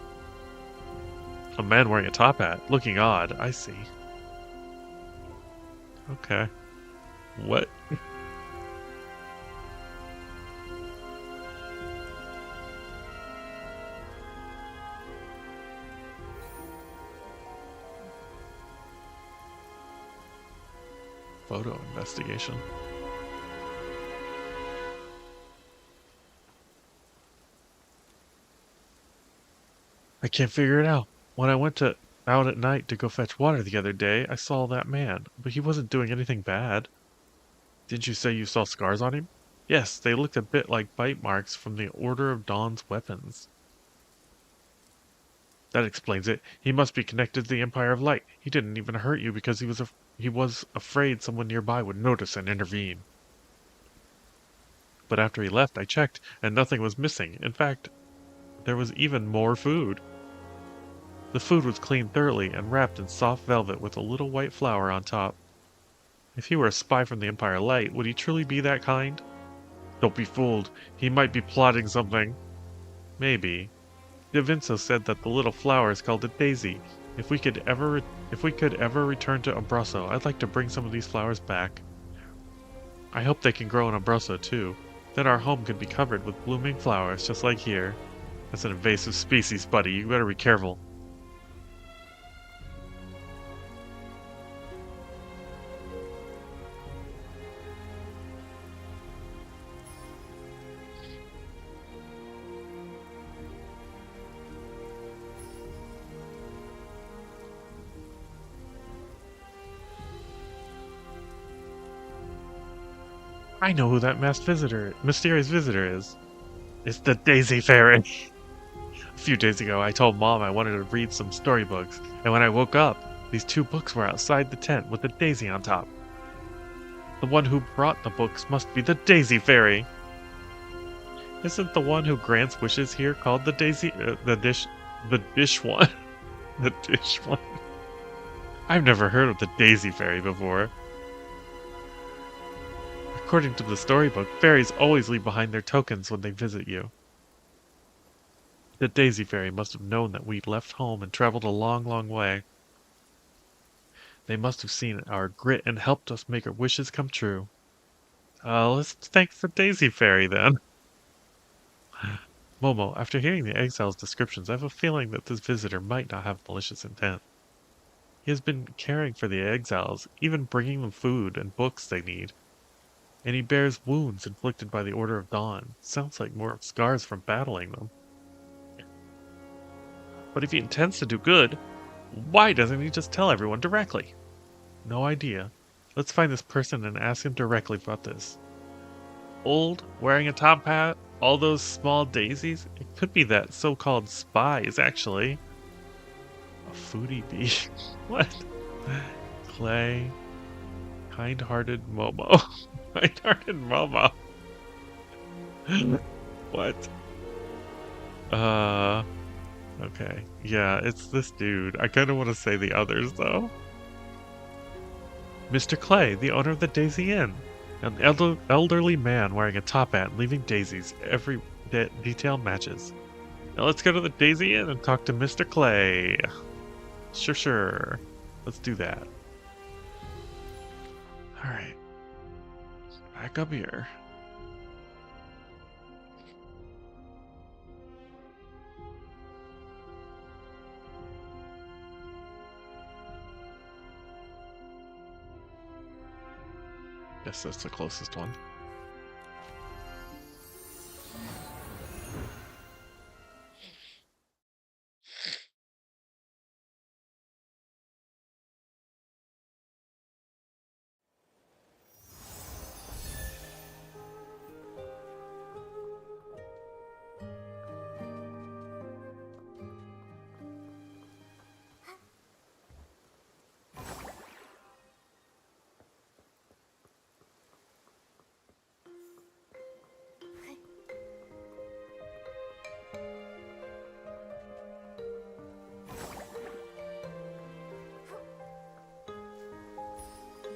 A man wearing a top hat, looking odd, I see. Okay. What? Photo investigation. I can't figure it out. When I went out at night to go fetch water the other day, I saw that man, but he wasn't doing anything bad. Didn't you say you saw scars on him? Yes, they looked a bit like bite marks from the Order of Dawn's weapons. That explains it. He must be connected to the Empire of Light. He didn't even hurt you because he was afraid someone nearby would notice and intervene. But after he left, I checked, and nothing was missing. In fact, there was even more food. The food was cleaned thoroughly and wrapped in soft velvet with a little white flower on top. If he were a spy from the Empire Light, would he truly be that kind? Don't be fooled. He might be plotting something. Maybe. De Vincenzo said that the little flower is called a daisy. If we could ever return to Abruzzo, I'd like to bring some of these flowers back. I hope they can grow in Abruzzo too. Then our home could be covered with blooming flowers, just like here. That's an invasive species, buddy. You better be careful. I know who that mysterious visitor is. It's the Daisy Fairy. A few days ago, I told Mom I wanted to read some storybooks, and when I woke up, these two books were outside the tent with a daisy on top. The one who brought the books must be the Daisy Fairy. Isn't the one who grants wishes here called the dish one? The dish one. I've never heard of the Daisy Fairy before. According to the storybook, fairies always leave behind their tokens when they visit you. The Daisy Fairy must have known that we'd left home and traveled a long, long way. They must have seen our grit and helped us make our wishes come true. Let's thank the Daisy Fairy then. Momo, after hearing the exile's descriptions, I have a feeling that this visitor might not have malicious intent. He has been caring for the exiles, even bringing them food and books they need. And he bears wounds inflicted by the Order of Dawn. Sounds like more scars from battling them. But if he intends to do good, why doesn't he just tell everyone directly? No idea. Let's find this person and ask him directly about this. Old, wearing a top hat, all those small daisies? It could be that so-called spy is actually a foodie bee. What? Clay. Kind-hearted Momo. Kind-hearted Momo. What? Okay. Yeah, it's this dude. I kind of want to say the others, though. Mr. Clay, the owner of the Daisy Inn. An elderly man wearing a top hat, leaving daisies. Every detail matches. Now let's go to the Daisy Inn and talk to Mr. Clay. Sure. Let's do that. Alright. Back up here. Guess that's the closest one.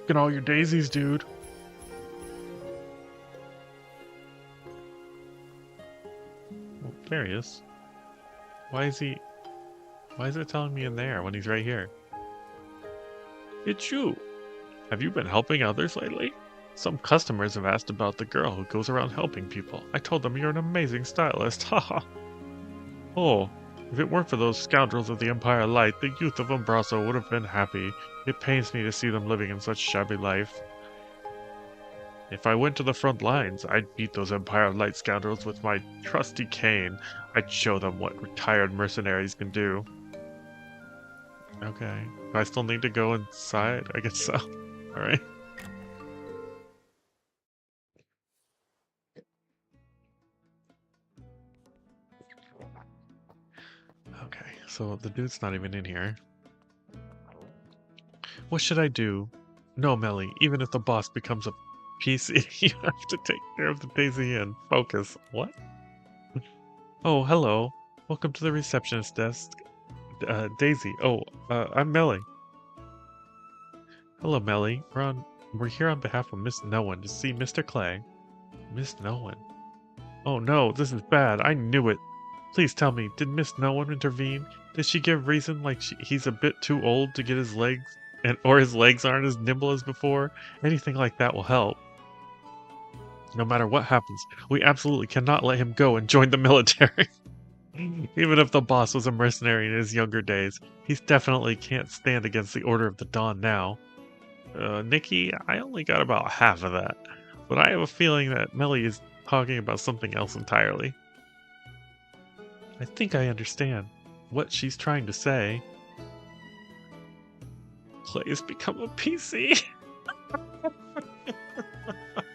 Look at all your daisies, dude. Oh, there he is. Why is it telling me in there when he's right here? It's you. Have you been helping others lately? Some customers have asked about the girl who goes around helping people. I told them you're an amazing stylist. Haha. Oh, if it weren't for those scoundrels of the Empire Light, the youth of Umbraso would have been happy. It pains me to see them living in such shabby life. If I went to the front lines, I'd beat those Empire Light scoundrels with my trusty cane. I'd show them what retired mercenaries can do. Okay. Do I still need to go inside? I guess so. Alright. Okay, so the dude's not even in here. What should I do? No, Melly, even if the boss becomes a PC, you have to take care of the Daisy Inn. Focus. What? Oh, hello. Welcome to the receptionist desk. Daisy. Oh, I'm Melly. Hello, Melly. We're here on behalf of Miss No One to see Mr. Clay. Miss No One? Oh no, this is bad. I knew it. Please tell me, did Miss No One intervene? Did she give reason like he's a bit too old to get his legs, or his legs aren't as nimble as before? Anything like that will help. No matter what happens, we absolutely cannot let him go and join the military. Even if the boss was a mercenary in his younger days, he definitely can't stand against the Order of the Dawn now. Nikki, I only got about half of that, but I have a feeling that Melly is talking about something else entirely. I think I understand what she's trying to say. Clay has become a PC.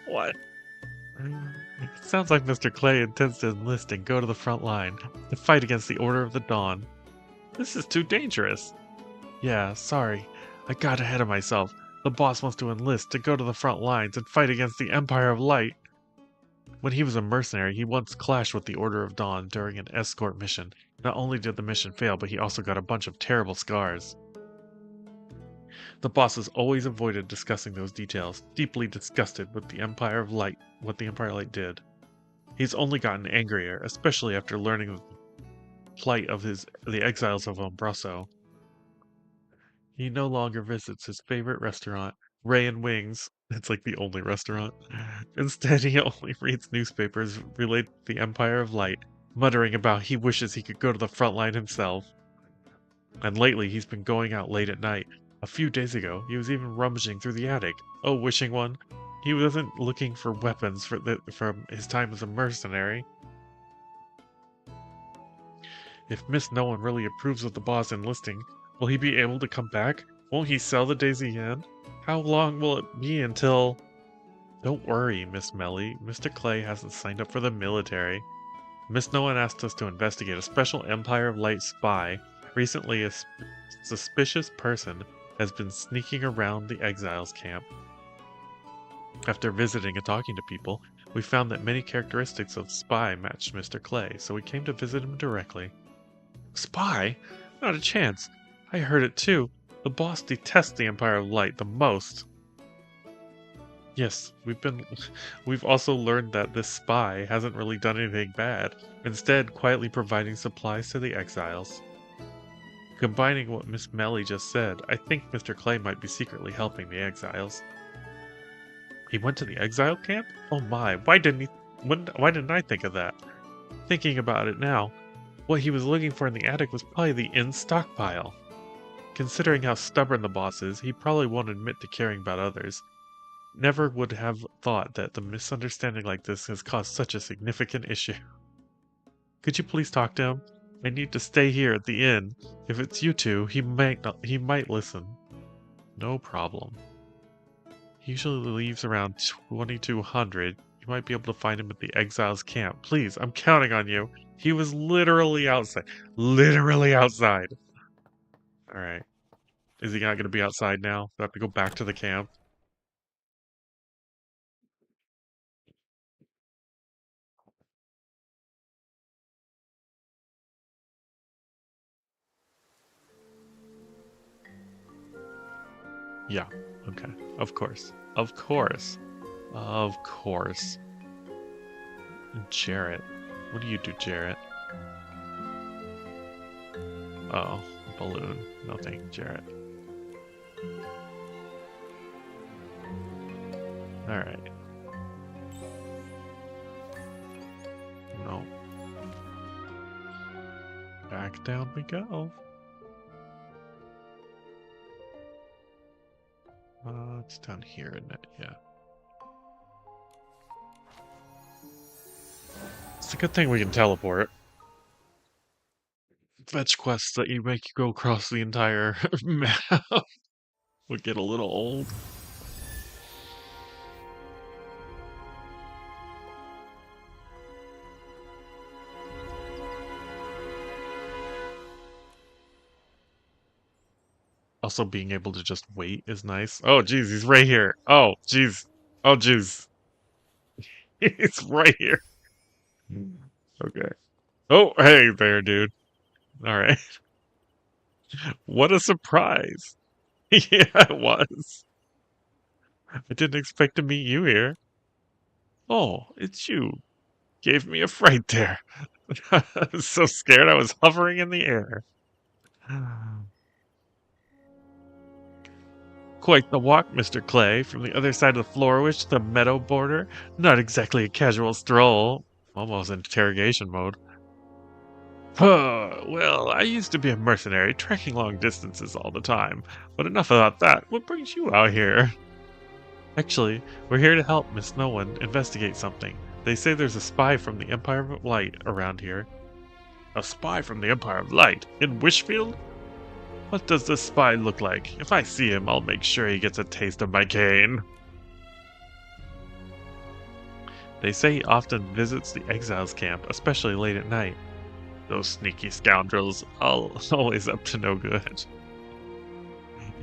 What? It sounds like Mr. Clay intends to enlist and go to the front line to fight against the Order of the Dawn. This is too dangerous. Yeah, sorry. I got ahead of myself. The boss wants to enlist to go to the front lines and fight against the Empire of Light. When he was a mercenary, he once clashed with the Order of Dawn during an escort mission. Not only did the mission fail, but he also got a bunch of terrible scars. The boss has always avoided discussing those details, deeply disgusted with the Empire of Light, what the Empire of Light did. He's only gotten angrier, especially after learning of the plight of the exiles of Umbroso. He no longer visits his favorite restaurant, Ray and Wings. It's like the only restaurant. Instead, he only reads newspapers related to the Empire of Light, muttering about he wishes he could go to the front line himself. And lately, he's been going out late at night. A few days ago, he was even rummaging through the attic. Oh, wishing one. He wasn't looking for weapons from his time as a mercenary. If Miss No One really approves of the boss enlisting, will he be able to come back? Won't he sell the Daisy Inn? How long will it be until... Don't worry, Miss Melly. Mr. Clay hasn't signed up for the military. Miss No One asked us to investigate a special Empire of Light spy. Recently, a suspicious person has been sneaking around the exiles camp. After visiting and talking to people, we found that many characteristics of spy matched Mr. Clay, so we came to visit him directly. Spy? Not a chance. I heard it too. The boss detests the Empire of Light the most. Yes, we've also learned that this spy hasn't really done anything bad, instead quietly providing supplies to the exiles. Combining what Miss Melly just said, I think Mr. Clay might be secretly helping the exiles. He went to the exile camp? Oh my, why didn't I think of that? Thinking about it now, what he was looking for in the attic was probably the inn stockpile. Considering how stubborn the boss is, he probably won't admit to caring about others. Never would have thought that the misunderstanding like this has caused such a significant issue. Could you please talk to him? I need to stay here at the inn. If it's you two, he might listen. No problem. He usually leaves around 2200. You might be able to find him at the exiles camp. Please, I'm counting on you. He was literally outside. Literally outside. Alright. Is he not going to be outside now? Do I have to go back to the camp? Yeah, okay. Of course. Of course. Of course. Jarrett. What do you do, Jarrett? Oh, balloon. No thank you, Jarrett. Alright. No. Back down we go. It's down here, isn't it? Yeah. It's a good thing we can teleport. Fetch quests that you make you go across the entire map would get a little old. Also, being able to just wait is nice. Oh, jeez, he's right here. Oh, jeez. Oh, jeez. He's right here. Okay. Oh, hey there, dude. All right. What a surprise. Yeah, it was. I didn't expect to meet you here. Oh, it's you. Gave me a fright there. I was so scared I was hovering in the air. Quite the walk, Mr. Clay, from the other side of the Floorwish to the meadow border. Not exactly a casual stroll. Almost in interrogation mode. Well, I used to be a mercenary, trekking long distances all the time. But enough about that. What brings you out here? Actually, we're here to help Miss No One investigate something. They say there's a spy from the Empire of Light around here. A spy from the Empire of Light? In Wishfield? What does this spy look like? If I see him, I'll make sure he gets a taste of my cane. They say he often visits the exiles camp, especially late at night. Those sneaky scoundrels, always up to no good.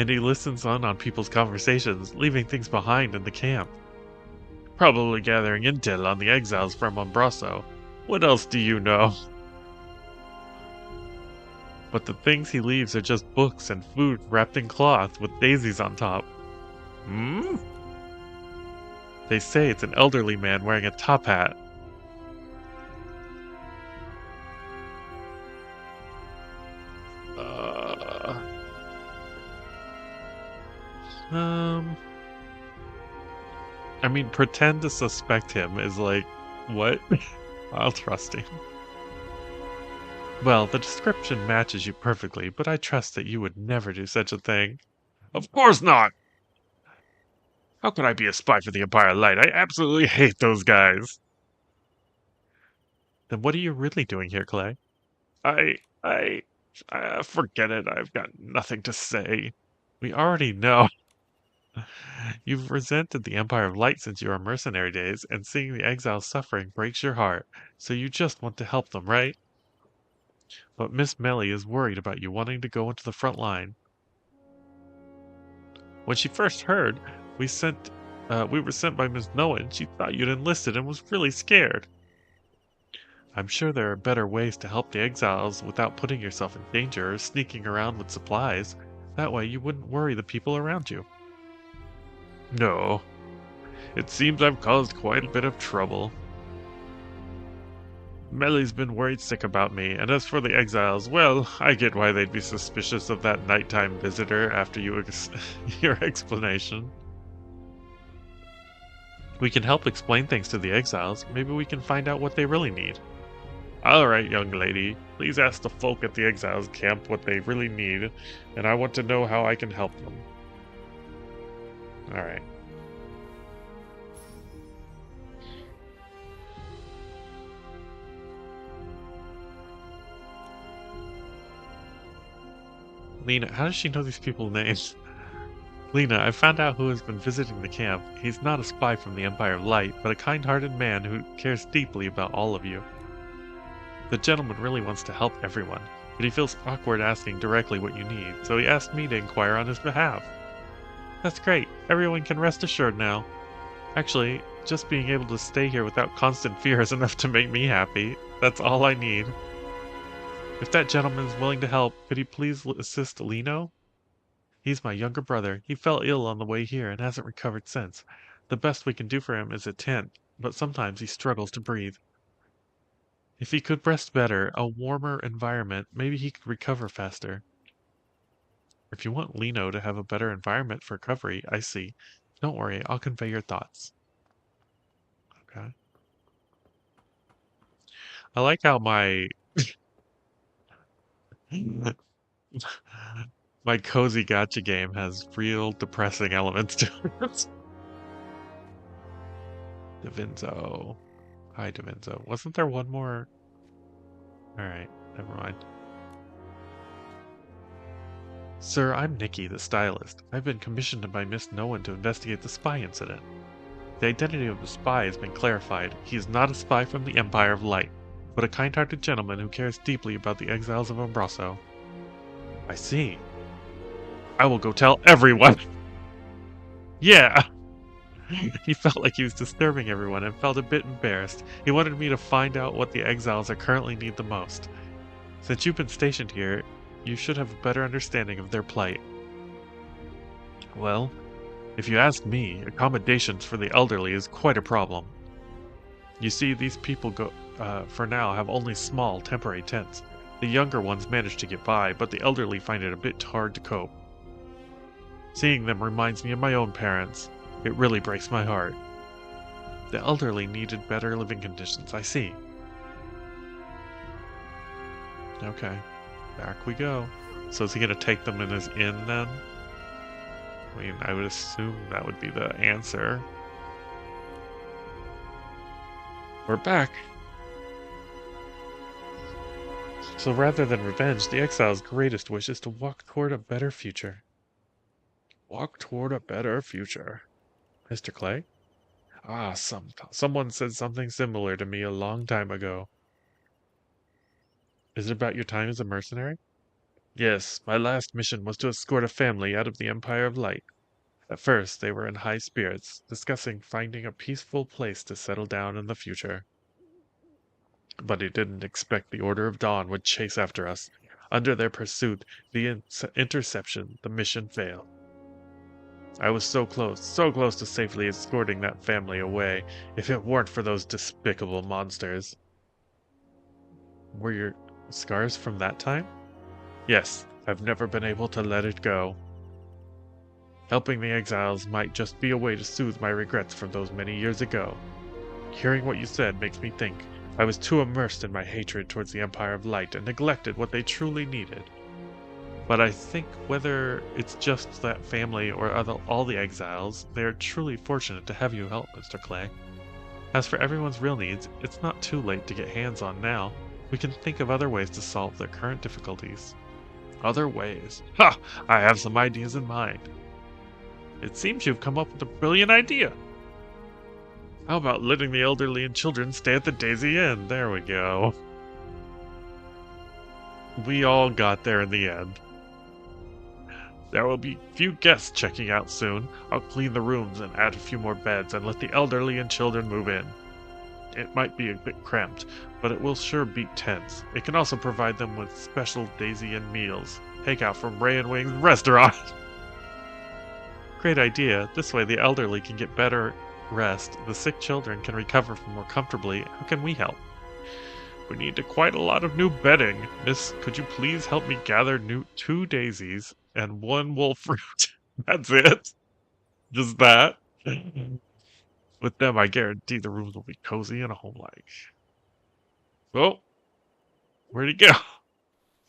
And he listens on people's conversations, leaving things behind in the camp. Probably gathering intel on the exiles from Umbraso. What else do you know? But the things he leaves are just books and food wrapped in cloth with daisies on top. Hmm? They say it's an elderly man wearing a top hat. I mean, pretend to suspect him is like, what? I'll trust him. Well, the description matches you perfectly, but I trust that you would never do such a thing. Of course not! How could I be a spy for the Empire Light? I absolutely hate those guys. Then what are you really doing here, Clay? I forget it. I've got nothing to say. We already know. You've resented the Empire of Light since your mercenary days, and seeing the exiles suffering breaks your heart, so you just want to help them, right? But Miss Melly is worried about you wanting to go into the front line. When she first heard, we were sent by Miss Noah, and she thought you'd enlisted and was really scared. I'm sure there are better ways to help the exiles without putting yourself in danger or sneaking around with supplies. That way you wouldn't worry the people around you. No. It seems I've caused quite a bit of trouble. Melly's been worried sick about me, and as for the exiles, well, I get why they'd be suspicious of that nighttime visitor after your explanation. We can help explain things to the exiles. Maybe we can find out what they really need. Alright, young lady. Please ask the folk at the exiles camp what they really need, and I want to know how I can help them. Alright. Lena, how does she know these people's names? Lena, I found out who has been visiting the camp. He's not a spy from the Empire of Light, but a kind-hearted man who cares deeply about all of you. The gentleman really wants to help everyone, but he feels awkward asking directly what you need, so he asked me to inquire on his behalf. That's great. Everyone can rest assured now. Actually, just being able to stay here without constant fear is enough to make me happy. That's all I need. If that gentleman is willing to help, could he please assist Lino? He's my younger brother. He fell ill on the way here and hasn't recovered since. The best we can do for him is a tent, but sometimes he struggles to breathe. If he could rest better, a warmer environment, maybe he could recover faster. If you want Lino to have a better environment for recovery, I see. Don't worry, I'll convey your thoughts. Okay. I like how my my cozy gacha game has real depressing elements to it. Davinzo. Hi, Davinzo. Wasn't there one more? Alright, never mind. Sir, I'm Nikki, the stylist. I've been commissioned by Miss Nolan to investigate the spy incident. The identity of the spy has been clarified. He is not a spy from the Empire of Light, but a kind-hearted gentleman who cares deeply about the exiles of Umbraso. I see. I will go tell everyone! Yeah! He felt like he was disturbing everyone and felt a bit embarrassed. He wanted me to find out what the exiles are currently need the most. Since you've been stationed here, you should have a better understanding of their plight. Well, if you ask me, accommodations for the elderly is quite a problem. You see, these people for now have only small, temporary tents. The younger ones manage to get by, but the elderly find it a bit hard to cope. Seeing them reminds me of my own parents. It really breaks my heart. The elderly needed better living conditions, I see. Okay, back we go. So is he going to take them in his inn then? I mean, I would assume that would be the answer. We're back. So rather than revenge, the exile's greatest wish is to walk toward a better future. Walk toward a better future. Mr. Clay? Ah, someone said something similar to me a long time ago. Is it about your time as a mercenary? Yes, my last mission was to escort a family out of the Empire of Light. At first, they were in high spirits, discussing finding a peaceful place to settle down in the future. But they didn't expect the Order of Dawn would chase after us. Under their pursuit, the interception, the mission failed. I was so close to safely escorting that family away, if it weren't for those despicable monsters. Were your scars from that time? Yes, I've never been able to let it go. Helping the exiles might just be a way to soothe my regrets from those many years ago. Hearing what you said makes me think I was too immersed in my hatred towards the Empire of Light and neglected what they truly needed. But I think whether it's just that family or all the exiles, they are truly fortunate to have you help, Mr. Clay. As for everyone's real needs, it's not too late to get hands on now. We can think of other ways to solve their current difficulties. Other ways? Ha! I have some ideas in mind. It seems you've come up with a brilliant idea. How about letting the elderly and children stay at the Daisy Inn? There we go. We all got there in the end. There will be few guests checking out soon. I'll clean the rooms and add a few more beds and let the elderly and children move in. It might be a bit cramped, but it will sure beat tents. It can also provide them with special Daisy Inn meals. Takeout from Ray and Wing's restaurant. Great idea. This way the elderly can get better rest. The sick children can recover more comfortably. How can we help? We need quite a lot of new bedding. Miss, could you please help me gather 2 daisies and 1 wolf fruit? That's it. Just that. With them, I guarantee the rooms will be cozy and home-like. Oh, where'd he go?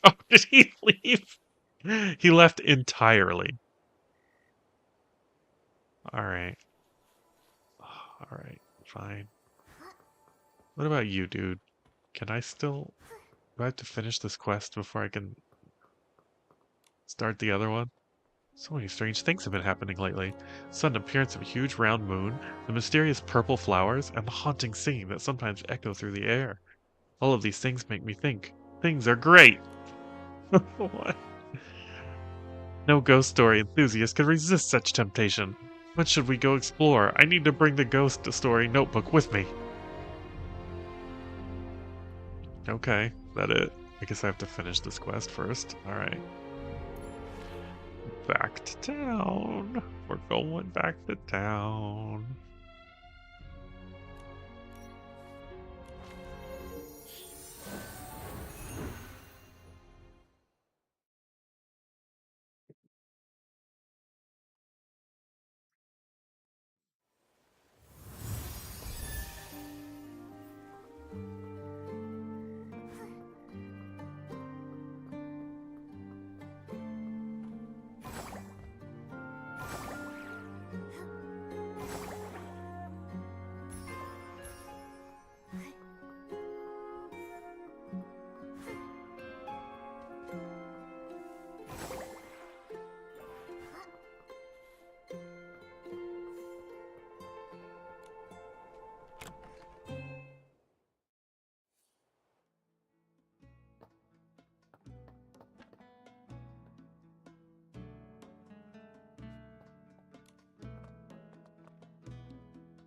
Oh, did he leave? He left entirely. Alright. Alright, fine. What about you, dude? Can I still... Do I have to finish this quest before I can start the other one? So many strange things have been happening lately. Sudden appearance of a huge round moon, the mysterious purple flowers, and the haunting singing that sometimes echo through the air. All of these things make me think. Things are great! What? No ghost story enthusiast could resist such temptation. When should we go explore? I need to bring the ghost story notebook with me. Okay, that it. I guess I have to finish this quest first. Alright. Back to town. We're going back to town.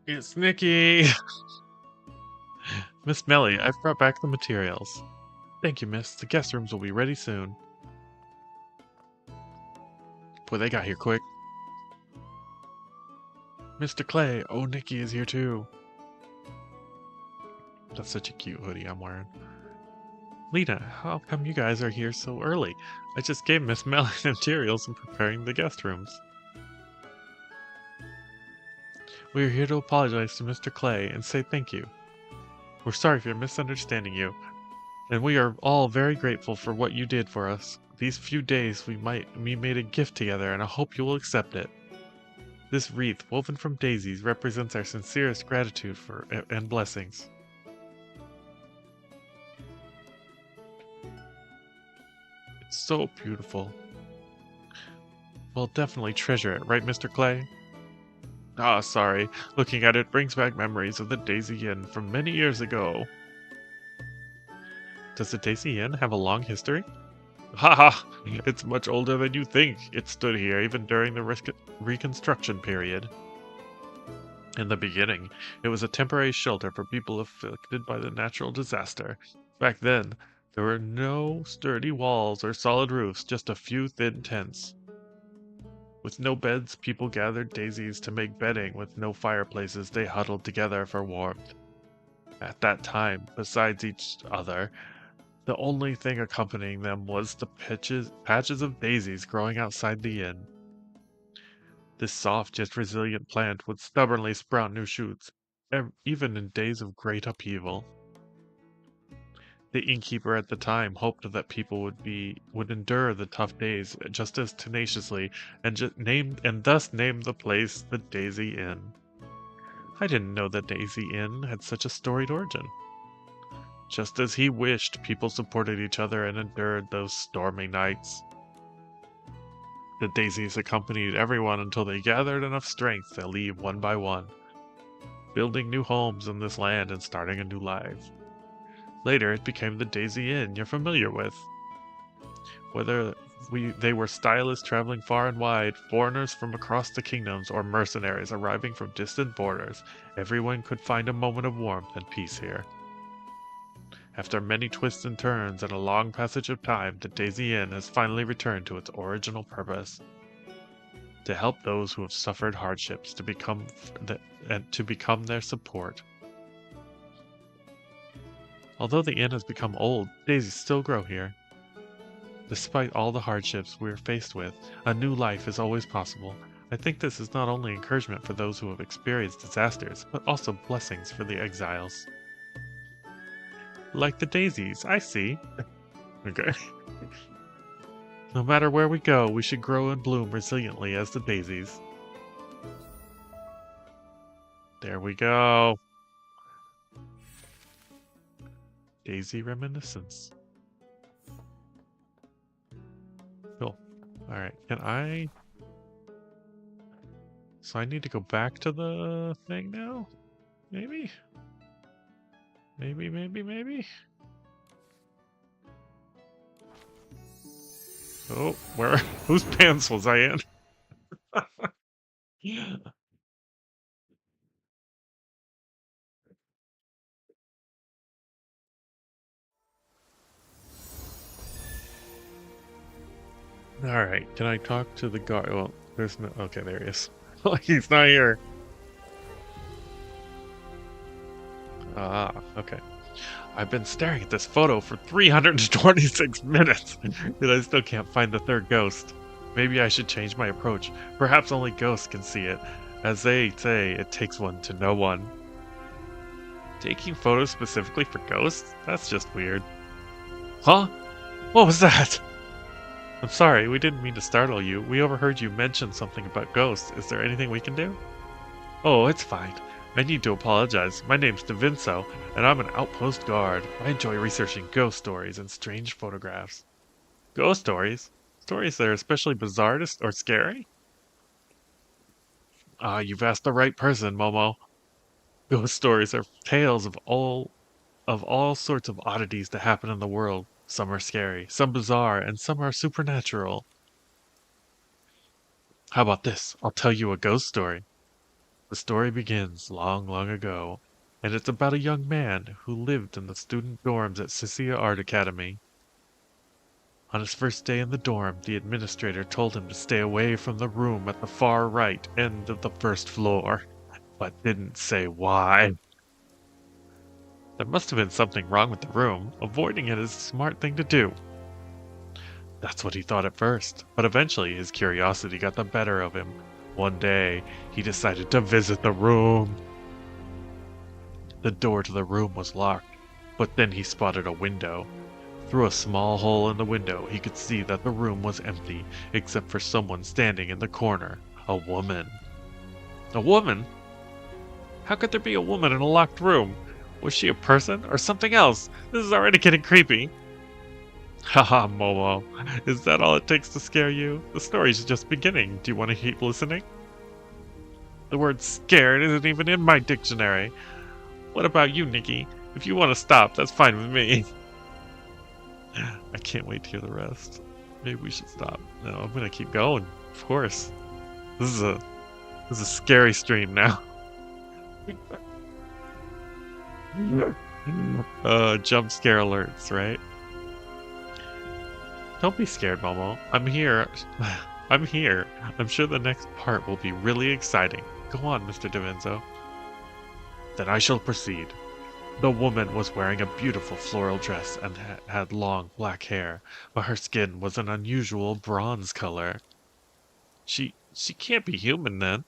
It's Nikki! Miss Melly, I've brought back the materials. Thank you, miss. The guest rooms will be ready soon. Boy, they got here quick. Mr. Clay, oh, Nikki is here too. That's such a cute hoodie I'm wearing. Lena, how come you guys are here so early? I just gave Miss Melly the materials and preparing the guest rooms. We are here to apologize to Mr. Clay and say thank you. We're sorry for misunderstanding you, and we are all very grateful for what you did for us. These few days we made a gift together, and I hope you will accept it. This wreath, woven from daisies, represents our sincerest gratitude and blessings. It's so beautiful. We'll definitely treasure it, right, Mr. Clay? Ah, sorry. Looking at it brings back memories of the Daisy Inn from many years ago. Does the Daisy Inn have a long history? Haha! It's much older than you think. It stood here even during the Reconstruction period. In the beginning, it was a temporary shelter for people afflicted by the natural disaster. Back then, there were no sturdy walls or solid roofs, just a few thin tents. With no beds, people gathered daisies to make bedding. With no fireplaces, they huddled together for warmth. At that time, besides each other, the only thing accompanying them was the patches of daisies growing outside the inn. This soft yet resilient plant would stubbornly sprout new shoots, even in days of great upheaval. The innkeeper at the time hoped that people would endure the tough days just as tenaciously, and thus named the place the Daisy Inn. I didn't know that Daisy Inn had such a storied origin. Just as he wished, people supported each other and endured those stormy nights. The daisies accompanied everyone until they gathered enough strength to leave one by one, building new homes in this land and starting a new life. Later, it became the Daisy Inn you're familiar with. Whether they were stylists traveling far and wide, foreigners from across the kingdoms, or mercenaries arriving from distant borders, everyone could find a moment of warmth and peace here. After many twists and turns and a long passage of time, the Daisy Inn has finally returned to its original purpose: to help those who have suffered hardships to become their support. Although the inn has become old, daisies still grow here. Despite all the hardships we are faced with, a new life is always possible. I think this is not only encouragement for those who have experienced disasters, but also blessings for the exiles. Like the daisies, I see. Okay. No matter where we go, we should grow and bloom resiliently as the daisies. There we go. Daisy reminiscence. Cool. Alright, can I... So I need to go back to the thing now? Maybe? Maybe? Oh, where? Whose pants was I in? Yeah. Alright, can I talk to the guard? Well, there's no... Okay, there he is. He's not here. Ah, okay. I've been staring at this photo for 326 minutes, and I still can't find the third ghost. Maybe I should change my approach. Perhaps only ghosts can see it. As they say, it takes one to know one. Taking photos specifically for ghosts? That's just weird. Huh? What was that? I'm sorry, we didn't mean to startle you. We overheard you mention something about ghosts. Is there anything we can do? Oh, it's fine. I need to apologize. My name's DeVinso, and I'm an outpost guard. I enjoy researching ghost stories and strange photographs. Ghost stories? Stories that are especially bizarre or scary? Ah, you've asked the right person, Momo. Ghost stories are tales of all sorts of oddities that happen in the world. Some are scary, some bizarre, and some are supernatural. How about this? I'll tell you a ghost story. The story begins long, long ago, and it's about a young man who lived in the student dorms at Sissia Art Academy. On his first day in the dorm, the administrator told him to stay away from the room at the far right end of the first floor, but didn't say why. There must have been something wrong with the room. Avoiding it is a smart thing to do. That's what he thought at first, but eventually his curiosity got the better of him. One day, he decided to visit the room. The door to the room was locked, but then he spotted a window. Through a small hole in the window, he could see that the room was empty, except for someone standing in the corner. A woman. A woman? How could there be a woman in a locked room? Was she a person or something else? This is already getting creepy. Haha, Momo. Is that all it takes to scare you? The story's just beginning. Do you want to keep listening? The word scared isn't even in my dictionary. What about you, Nikki? If you want to stop, that's fine with me. I can't wait to hear the rest. Maybe we should stop. No, I'm gonna keep going. Of course. This is a scary stream now. Jump scare alerts, right? Don't be scared, Momo. I'm here. I'm here. I'm sure the next part will be really exciting. Go on, Mr. DeVinzo. Then I shall proceed. The woman was wearing a beautiful floral dress and had long black hair, but her skin was an unusual bronze color. She can't be human then.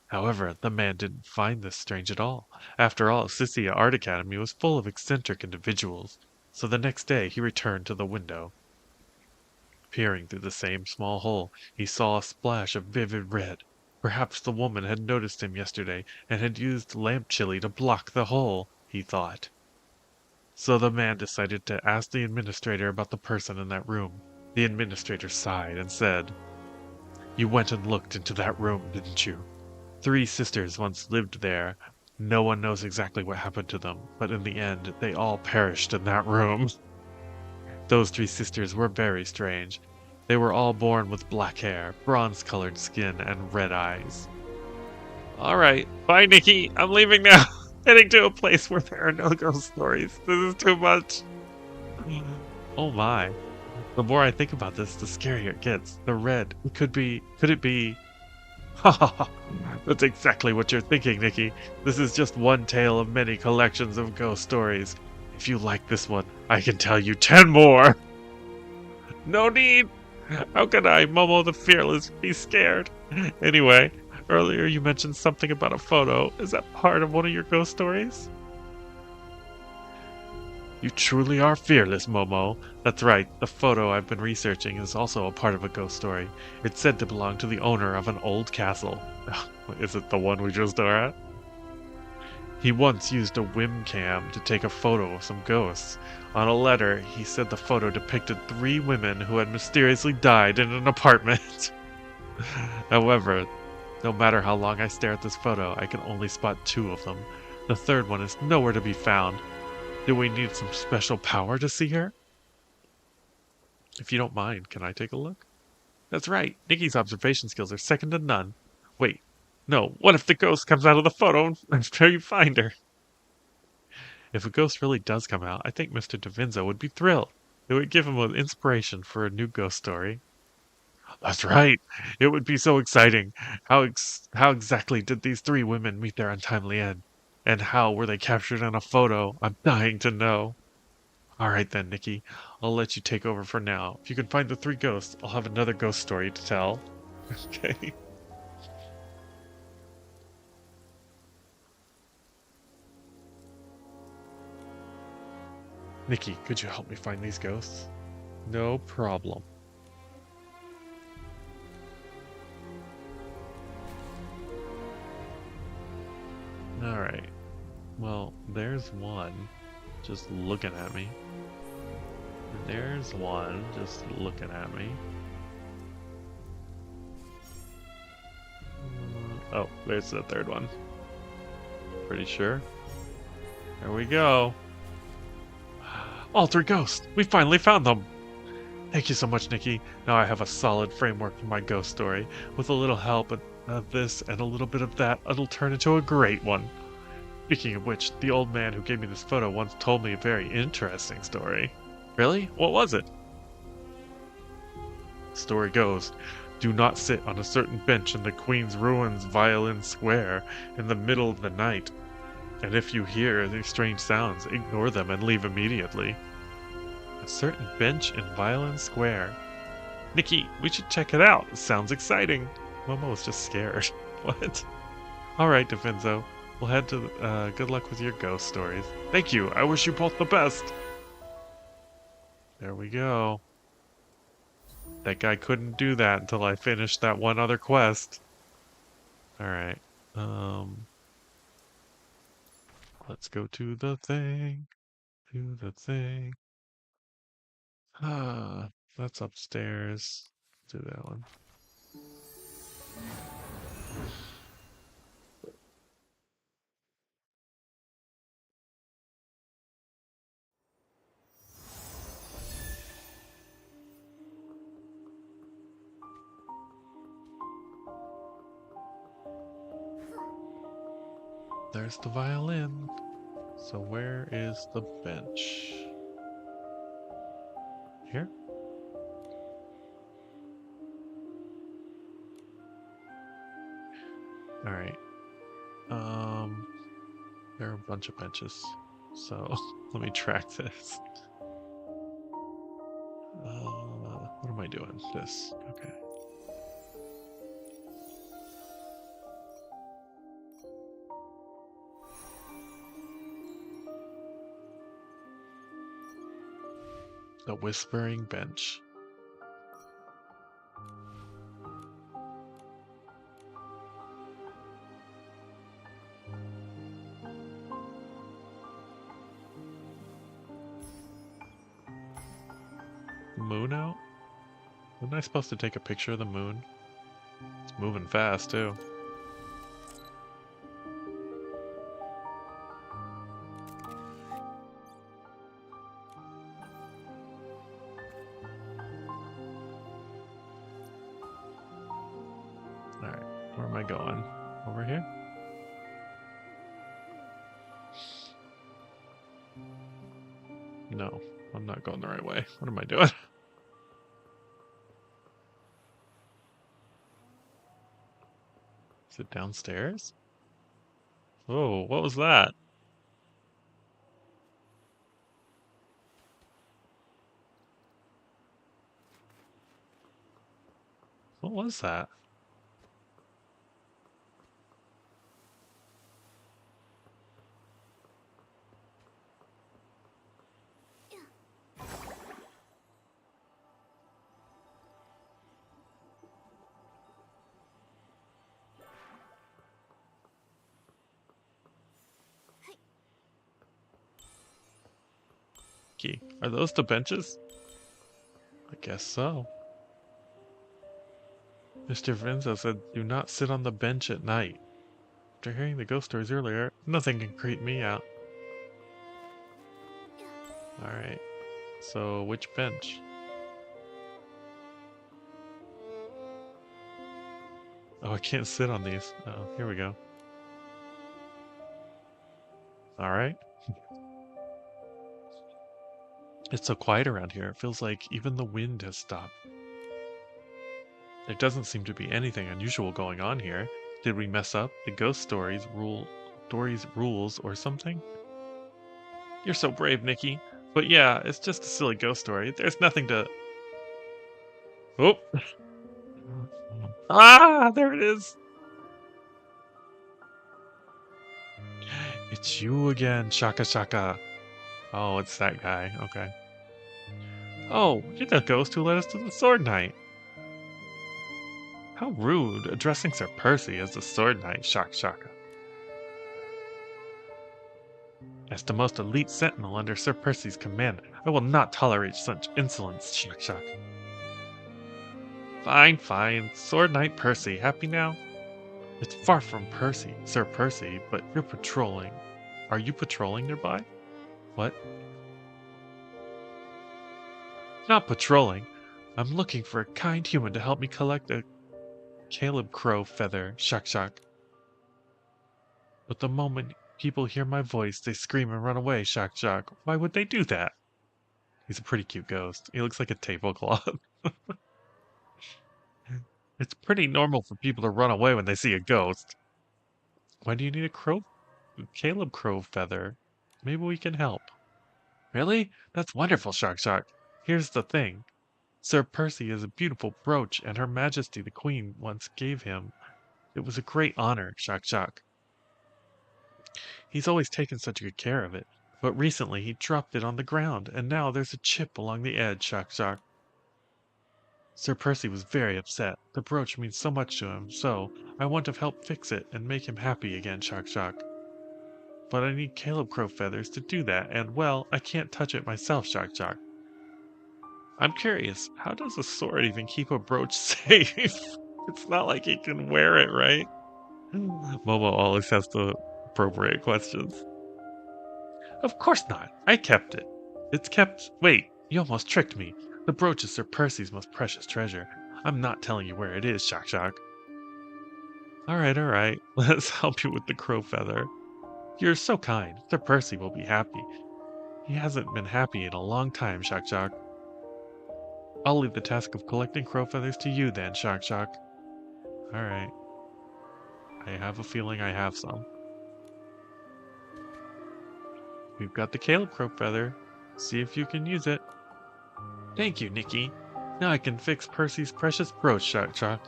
However, the man didn't find this strange at all. After all, Sissia Art Academy was full of eccentric individuals, so the next day he returned to the window. Peering through the same small hole, he saw a splash of vivid red. Perhaps the woman had noticed him yesterday and had used lamp chili to block the hole, he thought. So the man decided to ask the administrator about the person in that room. The administrator sighed and said, "You went and looked into that room, didn't you? 3 sisters once lived there. No one knows exactly what happened to them, but in the end, they all perished in that room. Those 3 sisters were very strange. They were all born with black hair, bronze-colored skin, and red eyes." Alright, bye Nikki, I'm leaving now. Heading to a place where there are no ghost stories. This is too much. Oh my. The more I think about this, the scarier it gets. The red. Could it be... Ha ha ha! That's exactly what you're thinking, Nikki. This is just one tale of many collections of ghost stories. If you like this one, I can tell you 10 more! No need! How could I, Momo the Fearless, be scared? Anyway, earlier you mentioned something about a photo. Is that part of one of your ghost stories? You truly are fearless, Momo. That's right, the photo I've been researching is also a part of a ghost story. It's said to belong to the owner of an old castle. Is it the one we just are at? He once used a whim cam to take a photo of some ghosts. On a letter, he said the photo depicted 3 women who had mysteriously died in an apartment. However, no matter how long I stare at this photo, I can only spot 2 of them. The third one is nowhere to be found. Do we need some special power to see her? If you don't mind, can I take a look? That's right, Nikki's observation skills are second to none. Wait, no, what if the ghost comes out of the photo after you find her? If a ghost really does come out, I think Mr. DeVinzo would be thrilled. It would give him an inspiration for a new ghost story. That's right, it would be so exciting. How exactly did these 3 women meet their untimely end? And how were they captured in a photo? I'm dying to know. Alright then, Nikki. I'll let you take over for now. If you can find the 3 ghosts, I'll have another ghost story to tell. Okay. Nikki, could you help me find these ghosts? No problem. Alright. Well, there's one just looking at me. There's one just looking at me. Oh, there's the third one. Pretty sure. There we go. All 3 ghosts! We finally found them! Thank you so much, Nikki. Now I have a solid framework for my ghost story. With a little help of this and a little bit of that, it'll turn into a great one. Speaking of which, the old man who gave me this photo once told me a very interesting story. Really? What was it? The story goes, do not sit on a certain bench in the Queen's Ruins Violin Square in the middle of the night. And if you hear these strange sounds, ignore them and leave immediately. A certain bench in Violin Square. Nikki, we should check it out. It sounds exciting. Momo was just scared. What? Alright, DeVinzo. We'll head to good luck with your ghost stories. Thank you. I wish you both the best. There we go. That guy couldn't do that until I finished that one other quest. Alright. Let's go to the thing. To the thing. Ah, that's upstairs. Do that one. There's the violin. So where is the bench? Here? Alright. There are a bunch of benches. So let me track this. What am I doing? This. Okay. The Whispering Bench. Moon out? Wasn't I supposed to take a picture of the moon? It's moving fast, too. Alright, where am I going? Over here? No, I'm not going the right way. What am I doing? Is it downstairs? Oh, what was that? What was that? Nikki, are those the benches? I guess so. Mr. Vinzo said, do not sit on the bench at night. After hearing the ghost stories earlier, nothing can creep me out. Alright, so which bench? Oh, I can't sit on these. Oh, here we go. Alright. It's so quiet around here, it feels like even the wind has stopped. There doesn't seem to be anything unusual going on here. Did we mess up? The ghost stories rules or something? You're so brave, Nikki. But yeah, it's just a silly ghost story. There's nothing to... Oh! Ah, there it is! It's you again, Shaka Shaka. Oh, it's that guy. Okay. Oh, you're the ghost who led us to the Sword Knight. How rude, addressing Sir Percy as the Sword Knight, Shaka. As the most elite sentinel under Sir Percy's command, I will not tolerate such insolence, Shaka. Fine. Sword Knight Percy, happy now? It's far from Percy, Sir Percy, but you're patrolling. Are you patrolling nearby? What? Not patrolling. I'm looking for a kind human to help me collect a Caleb Crow feather, Shak. But the moment people hear my voice, they scream and run away, Shak. Why would they do that? He's a pretty cute ghost. He looks like a tablecloth. It's pretty normal for people to run away when they see a ghost. Why do you need a Caleb Crow feather? Maybe we can help. Really? That's wonderful, Shak. Here's the thing. Sir Percy has a beautiful brooch, and Her Majesty the Queen once gave him. It was a great honor, Shak. He's always taken such good care of it, but recently he dropped it on the ground, and now there's a chip along the edge, Shak. Sir Percy was very upset. The brooch means so much to him, so I want to help fix it and make him happy again, Shak. But I need Caleb Crow feathers to do that, and well, I can't touch it myself, Shak. I'm curious, how does a sword even keep a brooch safe? It's not like he can wear it, right? Momo always has the appropriate questions. Of course not. I kept it. It's kept... Wait, you almost tricked me. The brooch is Sir Percy's most precious treasure. I'm not telling you where it is, Shak. Alright. Let's help you with the crow feather. You're so kind. Sir Percy will be happy. He hasn't been happy in a long time, Shock Shock. I'll leave the task of collecting crow feathers to you then, Shock Shock. Alright. I have a feeling I have some. We've got the Caleb crow feather. See if you can use it. Thank you, Nikki. Now I can fix Percy's precious brooch, Shock Shock.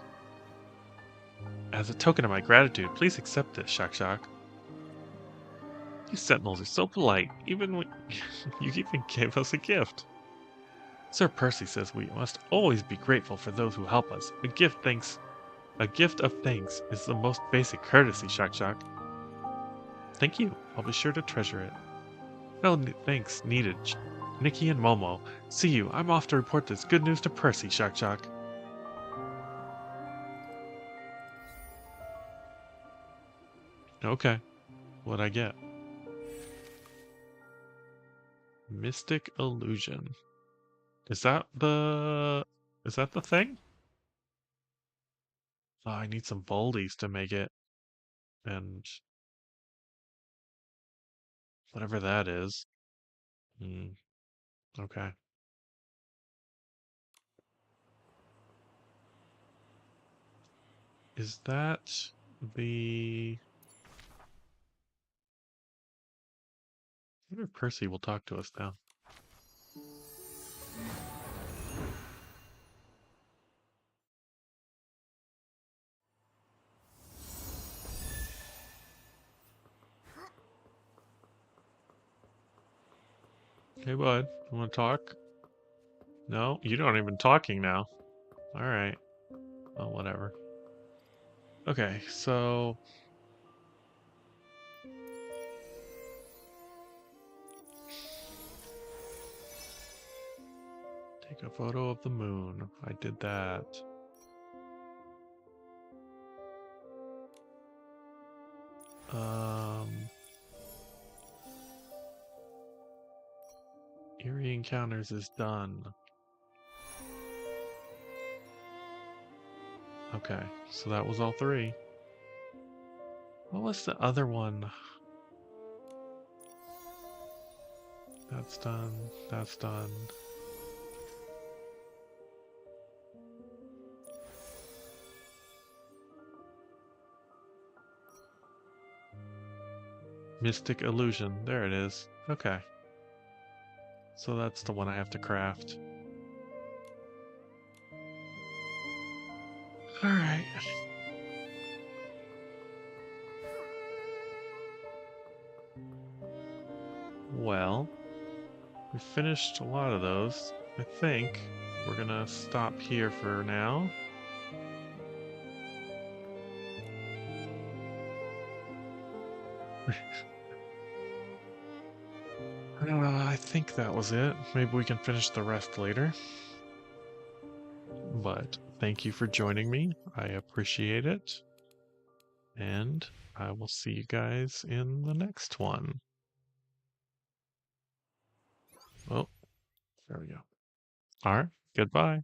As a token of my gratitude, please accept this, Shock Shock. You sentinels are so polite, even when you even gave us a gift. Sir Percy says we must always be grateful for those who help us. A gift of thanks is the most basic courtesy, Shock Shock. Thank you. I'll be sure to treasure it. No thanks needed. Nikki and Momo, see you. I'm off to report this good news to Percy, Shock Shock. Okay. What'd I get? Mystic Illusion. Is that the thing? Oh, I need some boldies to make it. And whatever that is. Okay. Is that the... I wonder if Percy will talk to us now. Hey, bud. You want to talk? No? You aren't even talking now. Alright. Well, whatever. Okay, so... Take a photo of the moon. I did that. Eerie Encounters is done. Okay, so that was all three. What was the other one? That's done. That's done. Mystic Illusion. There it is. Okay. So that's the one I have to craft. Alright. Well, we finished a lot of those. I think we're gonna stop here for now. I think that was it. Maybe we can finish the rest later. But thank you for joining me. I appreciate it. And I will see you guys in the next one. Oh, there we go. All right. Goodbye.